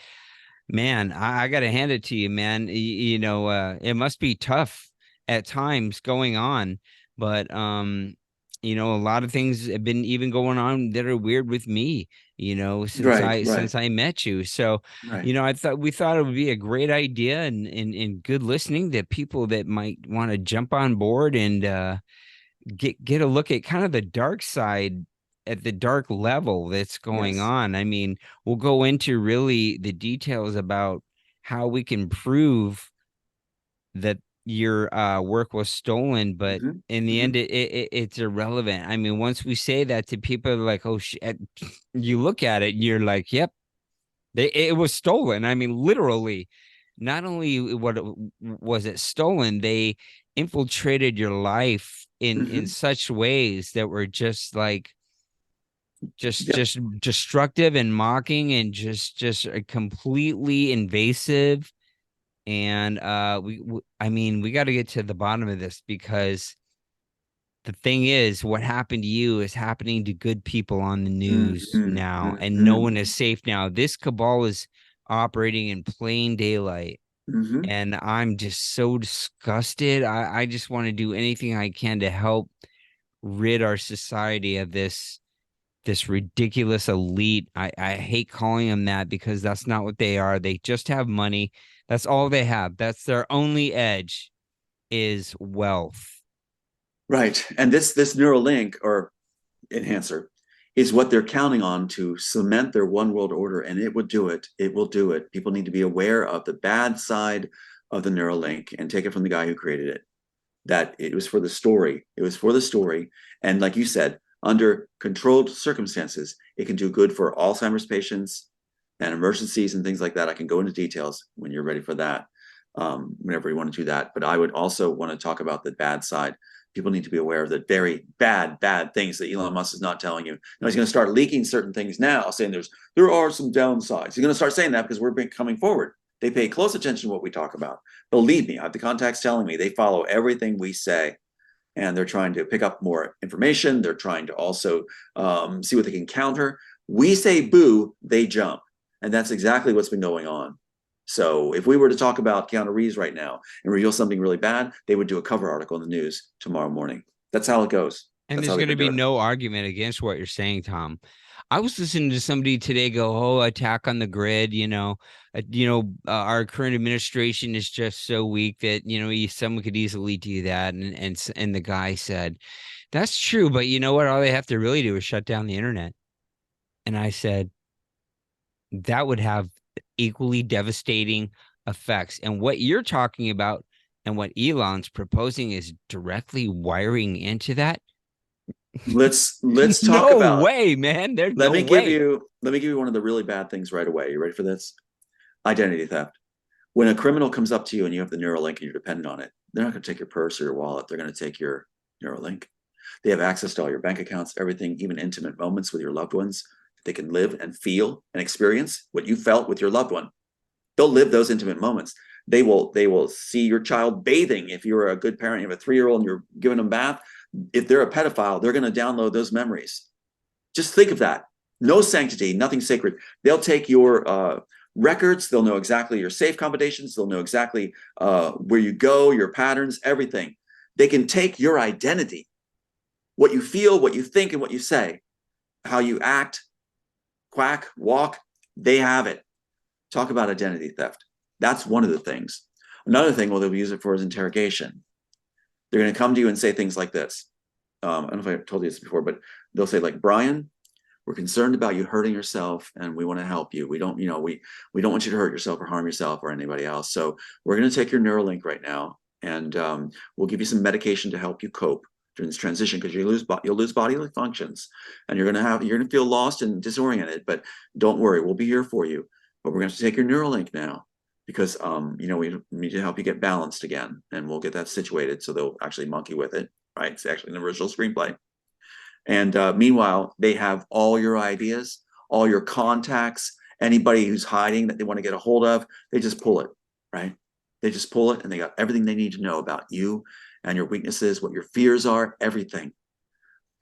Speaker 1: Man, I got to hand it to you, man. It must be tough at times going on, but a lot of things have been even going on that are weird with me, since
Speaker 2: Right.
Speaker 1: I
Speaker 2: Right.
Speaker 1: since I met you. So,
Speaker 2: Right.
Speaker 1: I thought we thought it would be a great idea and good listening to people that might want to jump on board and get a look at kind of the dark side at the dark level that's going
Speaker 2: Yes.
Speaker 1: on. I mean, we'll go into really the details about how we can prove that your work was stolen, but
Speaker 2: Hmm.
Speaker 1: in the
Speaker 2: Hmm.
Speaker 1: end, it's irrelevant. I mean, once we say that to people, they're like, oh shit, you look at it, and you're like, yep, it was stolen. I mean, literally, not only was it stolen, they infiltrated your life in
Speaker 2: Hmm.
Speaker 1: such ways that were just like
Speaker 2: Yeah.
Speaker 1: just destructive and mocking and just completely invasive. And I mean, we got to get to the bottom of this because the thing is, what happened to you is happening to good people on the news
Speaker 2: Hmm.
Speaker 1: now, and no
Speaker 2: Hmm.
Speaker 1: one is safe now. This cabal is operating in plain daylight,
Speaker 2: Hmm.
Speaker 1: and I'm just so disgusted. I just want to do anything I can to help rid our society of this ridiculous elite. I hate calling them that because that's not what they are. They just have money. That's all they have. That's their only edge is wealth.
Speaker 2: Right. And this neural link or enhancer is what they're counting on to cement their one world order, and it would do it. It will do it. People need to be aware of the bad side of the neural link and take it from the guy who created it. That it was for the story. It was for the story. And like you said, under controlled circumstances, it can do good for Alzheimer's patients and emergencies and things like that. I can go into details when you're ready for that, whenever you want to do that. But I would also want to talk about the bad side. People need to be aware of the very bad, bad things that Elon Musk is not telling you. Now he's going to start leaking certain things now, saying there are some downsides. He's going to start saying that because we're coming forward. They pay close attention to what we talk about. Believe me, I have the contacts telling me they follow everything we say, and they're trying to pick up more information. They're trying to also see what they can counter. We say boo, they jump, and that's exactly what's been going on. So if we were to talk about Keanu Reeves right now and reveal something really bad, they would do a cover article in the news tomorrow morning. That's how it goes.
Speaker 1: And
Speaker 2: That's
Speaker 1: there's
Speaker 2: how they've
Speaker 1: going to
Speaker 2: been
Speaker 1: be
Speaker 2: doing it.
Speaker 1: no argument against what you're saying, Tom. I was listening to somebody today go, "Oh, attack on the grid." Our current administration is just so weak that someone could easily do that. And the guy said, "That's true, but you know what? All they have to really do is shut down the internet." And I said, "That would have equally devastating effects." And what you're talking about and what Elon's proposing is directly wiring into that.
Speaker 2: Let's talk
Speaker 1: No
Speaker 2: about.
Speaker 1: way, man. There's no way.
Speaker 2: Let me give you one of the really bad things right away. You ready for this? Identity theft. When a criminal comes up to you and you have the Neuralink and you're dependent on it, they're not going to take your purse or your wallet. They're going to take your Neuralink. They have access to all your bank accounts, everything, even intimate moments with your loved ones. They can live and feel and experience what you felt with your loved one. They'll live those intimate moments. They will see your child bathing. If you're a good parent, you have a 3-year-old and you're giving them a bath. If they're a pedophile, they're going to download those memories. Just think of that. No sanctity, nothing sacred. They'll take your records. They'll know exactly your safe combinations. They'll know exactly where you go, your patterns, everything. They can take your identity, what you feel, what you think, and what you say, how you act, quack, walk. They have it. Talk about identity theft. That's one of the things. Another thing, well, they'll use it for is interrogation. They're going to come to you and say things like this. I don't know if I told you this before, but they'll say like, Brian, we're concerned about you hurting yourself and we want to help you. We don't, we don't want you to hurt yourself or harm yourself or anybody else. So we're going to take your Neuralink right now and we'll give you some medication to help you cope. during this transition, because you'll lose bodily functions, and you're gonna feel lost and disoriented. But don't worry, we'll be here for you. But we're gonna have to take your Neuralink now, because we need to help you get balanced again, and we'll get that situated so they'll actually monkey with it. Right? It's actually an original screenplay. And meanwhile, they have all your ideas, all your contacts, anybody who's hiding that they want to get a hold of, they just pull it, right? They just pull it, and they got everything they need to know about you and your weaknesses, what your fears are, everything,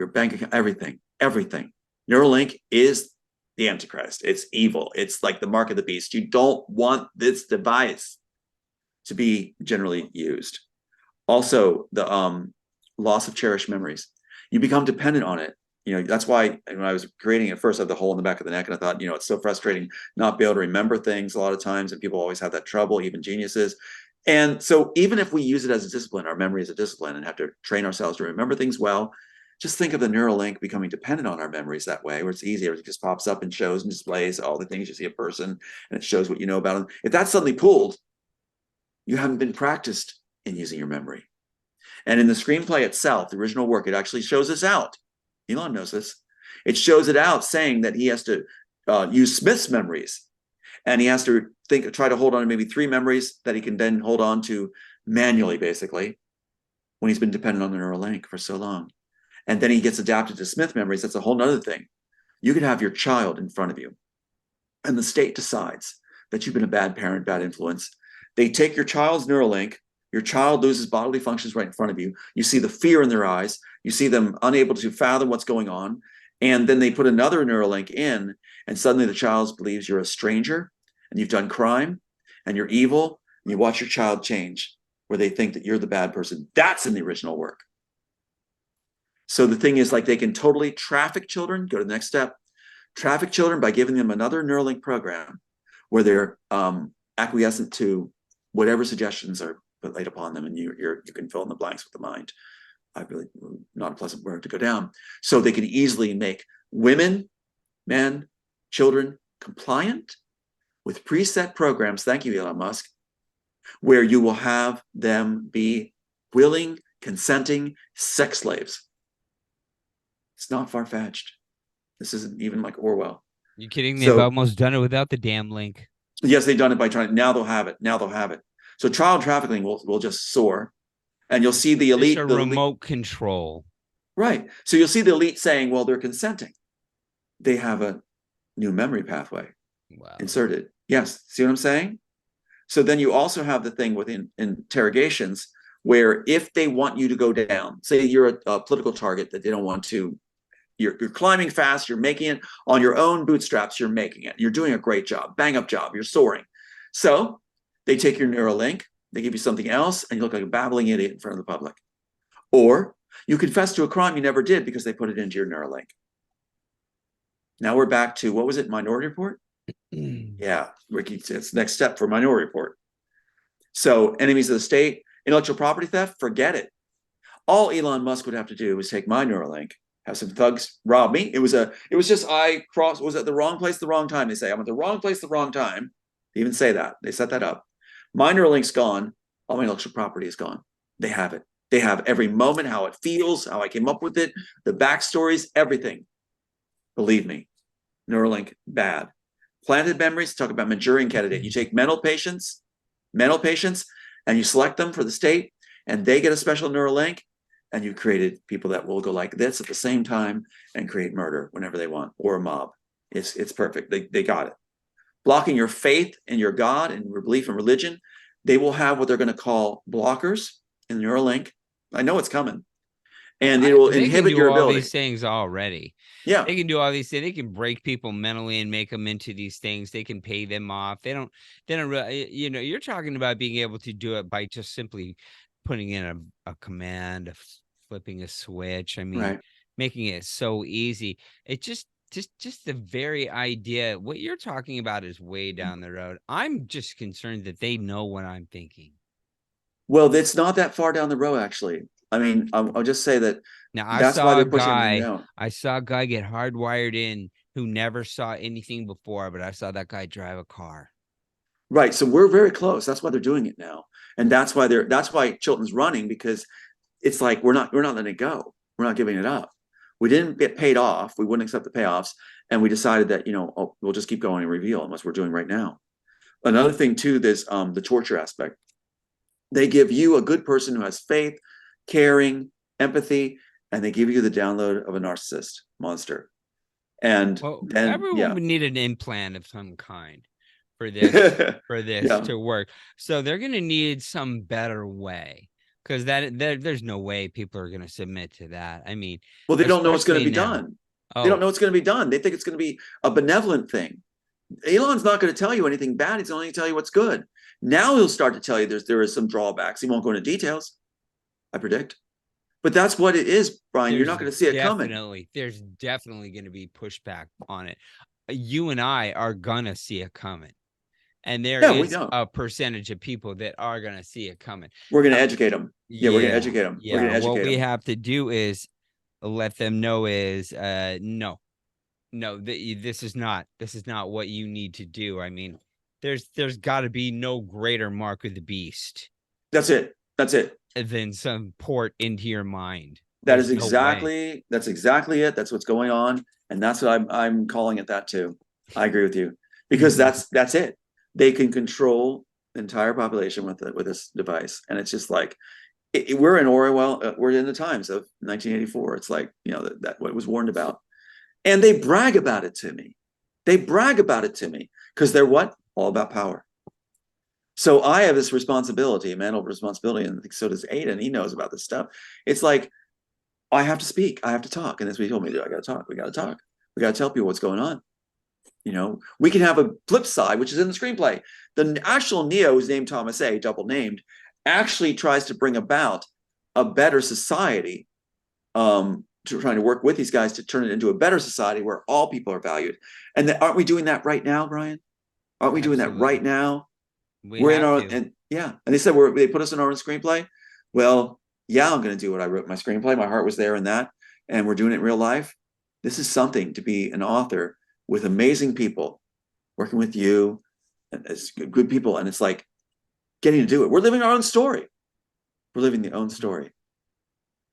Speaker 2: your bank account, everything. Neuralink is the Antichrist. It's evil. It's like the mark of the beast. You don't want this device to be generally used. Also, the loss of cherished memories. You become dependent on it. That's why when I was creating it first, I had the hole in the back of the neck, and I thought, it's so frustrating not be able to remember things a lot of times, and people always have that trouble, even geniuses. And so even if we use it as a discipline, our memory is a discipline, and have to train ourselves to remember things well, just think of the Neuralink becoming dependent on our memories that way, where it's easy. It just pops up and shows and displays all the things. You see a person, and it shows what you know about them. If that's suddenly pulled, you haven't been practiced in using your memory. And in the screenplay itself, the original work, it actually shows this out. Elon knows this. It shows it out, saying that he has to use Smith's memories, and he has to try to hold on to maybe 3 memories that he can then hold on to manually, basically, when he's been dependent on the Neuralink for so long. And then he gets adapted to Smith memories. That's a whole nother thing. You could have your child in front of you, and the state decides that you've been a bad parent, bad influence. They take your child's Neuralink. Your child loses bodily functions right in front of you. You see the fear in their eyes. You see them unable to fathom what's going on. And then they put another Neuralink in, and suddenly the child believes you're a stranger, and you've done crime, and you're evil, and you watch your child change, where they think that you're the bad person. That's in the original work. So the thing is, like, they can totally traffic children. Go to the next step. Traffic children by giving them another Neuralink program where they're acquiescent to whatever suggestions are laid upon them, and you can fill in the blanks with the mind. I really not a pleasant road to go down. So they can easily make women, men, children compliant with preset programs. Thank you, Elon Musk, where you will have them be willing, consenting sex slaves. It's not far-fetched. This isn't even like Orwell.
Speaker 1: You kidding me? They've almost done it without the damn link.
Speaker 2: Yes, they've done it by trying. Now they'll have it. So child trafficking will just soar, and you'll see the elite.
Speaker 1: It's a remote control.
Speaker 2: Right. So you'll see the elite saying, well, they're consenting. They have a new memory pathway inserted. Yes. See what I'm saying? So then you also have the thing with interrogations, where if they want you to go down, say you're a political target that they don't want to, you're climbing fast, you're making it on your own bootstraps, you're making it. You're doing a great job, bang up job, you're soaring. So they take your Neuralink, they give you something else, and you look like a babbling idiot in front of the public. Or you confess to a crime you never did because they put it into your Neuralink. Now we're back to, what was it, Minority Report? Yeah, Ricky, it's the next step for Minority Report. So enemies of the state, intellectual property theft, forget it. All Elon Musk would have to do was take my Neuralink, have some thugs rob me. It was just was at the wrong place, the wrong time. They say I'm at the wrong place, the wrong time. They even say that. They set that up. My Neuralink's gone. All my intellectual property is gone. They have it. They have every moment, how it feels, how I came up with it, the backstories, everything. Believe me, Neuralink, bad. Planted memories, talk about Manchurian candidate. You take mental patients, and you select them for the state, and they get a special Neuralink, and you created people that will go like this at the same time and create murder whenever they want, or a mob. It's perfect. They got it. Blocking your faith in your God and your belief in religion, they will have what they're going to call blockers in Neuralink. I know it's coming. And it will inhibit your ability.
Speaker 1: All these things already.
Speaker 2: Yeah.
Speaker 1: They can do all these things. They can break people mentally and make them into these things. They can pay them off. They don't really, you're talking about being able to do it by just simply putting in a command, flipping a switch. I mean,
Speaker 2: right.
Speaker 1: Making it so easy. It just the very idea, what you're talking about is way down the road. I'm just concerned that they know what I'm thinking.
Speaker 2: Well, it's not that far down the road, actually. I mean, I'll just say that
Speaker 1: now
Speaker 2: that's why they're pushing me down.
Speaker 1: I saw a guy get hardwired in who never saw anything before, but I saw that guy drive a car.
Speaker 2: Right. So we're very close. That's why they're doing it now. And that's why Chilton's running, because it's like we're not letting it go. We're not giving it up. We didn't get paid off. We wouldn't accept the payoffs, and we decided that we'll just keep going and reveal, and what we're doing right now. Another thing too, there's the torture aspect. They give you a good person who has faith, caring, empathy, and they give you the download of a narcissist monster. And
Speaker 1: Well,
Speaker 2: then
Speaker 1: everyone
Speaker 2: yeah,
Speaker 1: would need an implant of some kind for this
Speaker 2: yeah.
Speaker 1: to work. So they're going to need some better way, because there's no way people are going to submit to that. I mean,
Speaker 2: Well, they don't know what's going to
Speaker 1: especially
Speaker 2: be
Speaker 1: now.
Speaker 2: done. They don't
Speaker 1: Oh,
Speaker 2: know what's going to be done. They think it's going to be a benevolent thing. Elon's not going to tell you anything bad. He's only going to tell you what's good. Now he'll start to tell you there is some drawbacks. He won't go into details, I predict. But that's what it is, Brian. You're not going to see it coming.
Speaker 1: there's definitely going to be pushback on it. You and I are going to see it coming. And there
Speaker 2: Yeah, we
Speaker 1: is
Speaker 2: know.
Speaker 1: a percentage of people that are going to see it coming.
Speaker 2: We're going to educate them. Yeah, we're going to
Speaker 1: Yeah.
Speaker 2: educate them. We're
Speaker 1: Yeah.
Speaker 2: going to
Speaker 1: What
Speaker 2: educate
Speaker 1: we
Speaker 2: them.
Speaker 1: have to do is let them know is no, this is not what you need to do. I mean, there's got to be no greater mark of the beast
Speaker 2: That's it. That's it.
Speaker 1: than some port into your mind.
Speaker 2: That's
Speaker 1: There's no way.
Speaker 2: exactly it. That's what's going on, and that's what I'm calling it that too. I agree with you because
Speaker 1: Mhm.
Speaker 2: that's it. They can control the entire population with this device, and it's just like we're in Orwell. We're in the times of 1984. It's like that what was warned about, and they brag about it to me. They brag about it to me because they're what all about power. So I have this responsibility, a mantle of responsibility, and I think so does Aiden. He knows about this stuff. It's like I have to speak. I have to talk. And that's what he told me to do. I got to talk. We got to talk. We got to tell people what's going on. We can have a flip side, which is in the screenplay. The actual Neo, who's named Thomas A, double named, actually tries to bring about a better society, trying to work with these guys to turn it into a better society where all people are valued. And aren't we doing that right now, Brian? Aren't we doing that right
Speaker 1: Absolutely.
Speaker 2: now?
Speaker 1: We
Speaker 2: We're in
Speaker 1: have
Speaker 2: our,
Speaker 1: to.
Speaker 2: and yeah. And they said, they put us in our own screenplay. Well, yeah, I'm going to do what I wrote in my screenplay. My heart was there in that. And we're doing it in real life. This is something to be an author with amazing people working with you and as good people. And it's like getting to do it. We're living our own story. We're living the own story.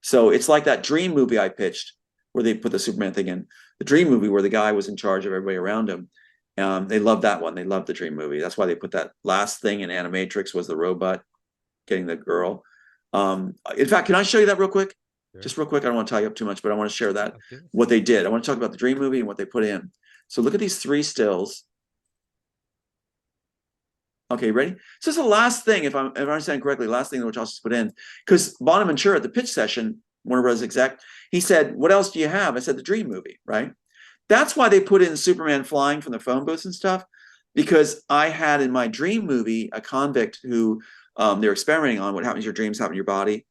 Speaker 2: So it's like that dream movie I pitched where they put the Superman thing in. The dream movie where the guy was in charge of everybody around him. They loved that one. They loved the dream movie. That's why they put that last thing in Animatrix was the robot getting the girl. In fact, can I show you that real quick?
Speaker 1: Sure.
Speaker 2: Just real quick. I don't want to tie you up too much, but I want to share that
Speaker 1: Okay.
Speaker 2: what they did. I want to talk about the dream movie and what they put in. So look at these three stills. Okay, ready? So this is the last thing, if I understand correctly, last thing that Wachowski's put in, because Bonaventura at the pitch session, Warner Bros. Exec, he said, "What else do you have?" I said, "The dream movie," right? That's why they put in Superman flying from the phone booths and stuff, because I had in my dream movie a convict who they're experimenting on what happens in your dreams happen in your body,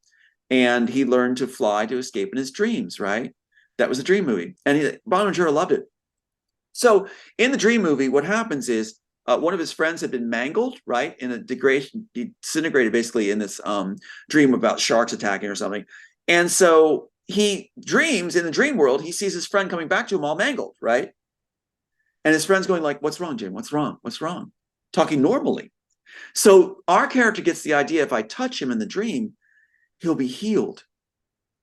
Speaker 2: and he learned to fly to escape in his dreams, right? That was a dream movie, and Bonaventura loved it. So in the dream movie, what happens is one of his friends had been mangled, right, in a degradation, disintegrated basically in this dream about sharks attacking or something. And so he dreams in the dream world, he sees his friend coming back to him all mangled, right? And his friend's going like, "What's wrong, Jim? What's wrong? What's wrong?" Talking normally. So our character gets the idea if I touch him in the dream, he'll be healed.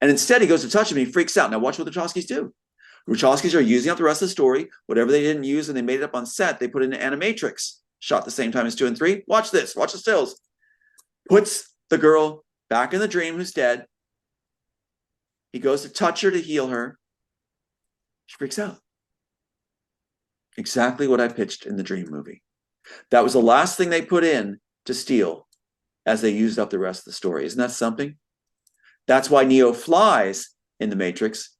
Speaker 2: And instead he goes to touch him and he freaks out. Now watch what the Wachowskis do. Wachowskis are using up the rest of the story. Whatever they didn't use and they made it up on set, they put in an animatrix, shot the same time as 2 and 3. Watch this. Watch the stills. Puts the girl back in the dream who's dead. He goes to touch her to heal her. She freaks out. Exactly what I pitched in the dream movie. That was the last thing they put in to steal as they used up the rest of the story. Isn't that something? That's why Neo flies in the Matrix,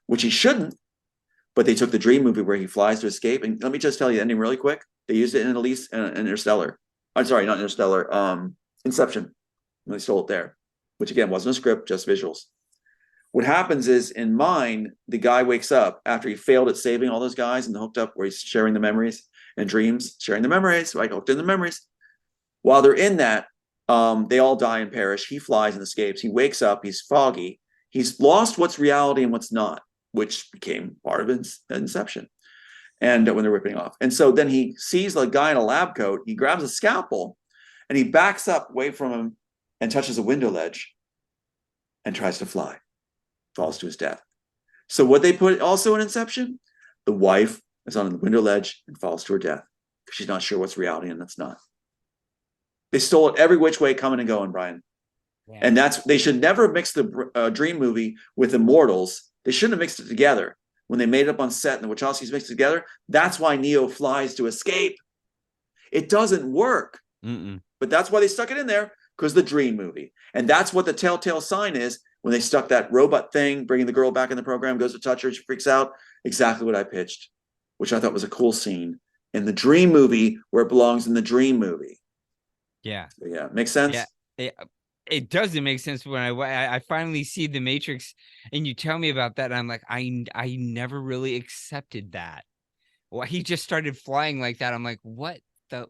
Speaker 2: which he shouldn't. But they took the dream movie where he flies to escape. And let me just tell you the ending really quick. They used it in Interstellar. I'm sorry, not Interstellar. Inception. And they stole it there, which again wasn't a script, just visuals. What happens is in mine, the guy wakes up after he failed at saving all those guys and hooked up where he's sharing the memories and dreams, sharing the memories, right? Hooked in the memories. While they're in that, they all die and perish. He flies and escapes. He wakes up. He's foggy. He's lost what's reality and what's not, which became part of Inception. And when they're ripping off. And so then he sees a guy in a lab coat. He grabs a scalpel and he backs up away from him and touches a window ledge. and tries to fly, falls to his death. So what they put also in Inception, the wife is on the window ledge and falls to her death because she's not sure what's reality and that's not. They stole it every which way, coming and going, Brian. Yeah. And they should never mix the Dream movie with Immortals. They shouldn't have mixed it together. When they made it up on set and the Wachowskis mixed it together, that's why Neo flies to escape. It doesn't work. But that's why they stuck it in there, because the Dream movie. And that's what the telltale sign is when they stuck that robot thing, bringing the girl back in the program, goes to touch her, she freaks out. Exactly what I pitched, which I thought was a cool scene in the Dream movie where it belongs in the Dream movie.
Speaker 1: Yeah.
Speaker 2: So yeah. Makes sense?
Speaker 1: Yeah. It doesn't make sense when I finally see the Matrix and you tell me about that. And I'm like, I never really accepted that. Well, he just started flying like that. I'm like, what the?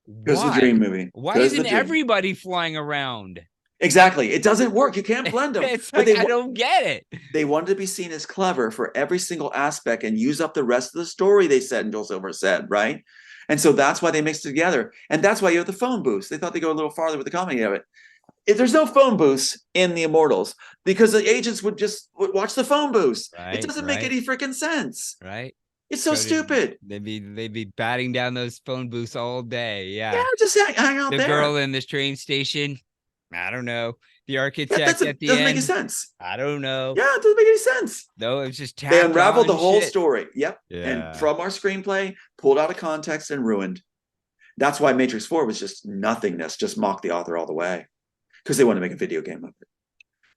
Speaker 2: Because the Dream movie.
Speaker 1: Why isn't everybody flying around?
Speaker 2: Exactly. It doesn't work. You can't blend them.
Speaker 1: It's like, I don't get it.
Speaker 2: They wanted to be seen as clever for every single aspect and use up the rest of the story, they said, and Joel Silver said, right? And so that's why they mixed it together. And that's why you have the phone booths. They thought they'd go a little farther with the comedy of it. If there's no phone booths in the Immortals, because the agents would watch the phone booths. It doesn't make any freaking sense.
Speaker 1: Right.
Speaker 2: It's so stupid.
Speaker 1: They'd be batting down those phone booths all day. Yeah.
Speaker 2: Yeah, just hang out
Speaker 1: the
Speaker 2: there.
Speaker 1: The girl in this train station. I don't know. The architect at the end.
Speaker 2: Doesn't make any sense.
Speaker 1: I don't know.
Speaker 2: Yeah, it doesn't make any sense.
Speaker 1: No, it was just
Speaker 2: they unraveled the whole story. Yep.
Speaker 1: Yeah.
Speaker 2: And from our screenplay, pulled out of context and ruined. That's why Matrix 4 was just nothingness, just mocked the author all the way. Because they want to make a video game of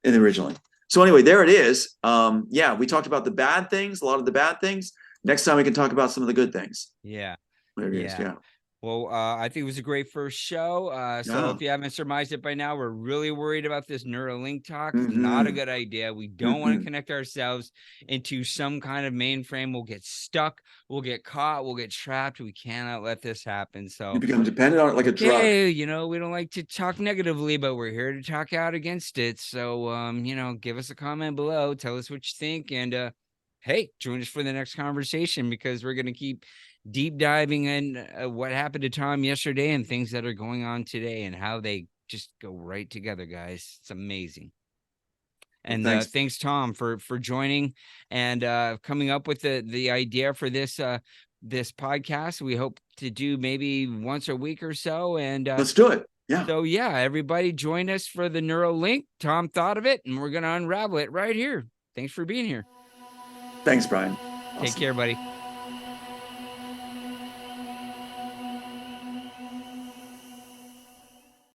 Speaker 2: it originally. So anyway, there it is. Yeah, we talked about the bad things, a lot of the bad things. Next time we can talk about some of the good things.
Speaker 1: Yeah.
Speaker 2: There it is. Yeah.
Speaker 1: Well, I think it was a great first show. So if you haven't surmised it by now, we're really worried about this Neuralink talk. Not a good idea. We don't want to connect ourselves into some kind of mainframe. We'll get stuck. We'll get caught. We'll get trapped. We cannot let this happen. So
Speaker 2: you become dependent on it like a drug.
Speaker 1: You know, we don't like to talk negatively, but we're here to talk out against it. So, you know, give us a comment below. Tell us what you think. And hey, join us for the next conversation, because we're going to keep deep diving in what happened to Tom yesterday and things that are going on today and how they just go right together, guys. It's amazing. And thanks, Tom, for joining and coming up with the idea for this this podcast. We hope to do maybe once a week or so. And
Speaker 2: let's do it. Yeah.
Speaker 1: So yeah, everybody join us for the Neuralink. Tom thought of it, and we're going to unravel it right here. Thanks for being here.
Speaker 2: Thanks, Brian.
Speaker 1: Take care, buddy.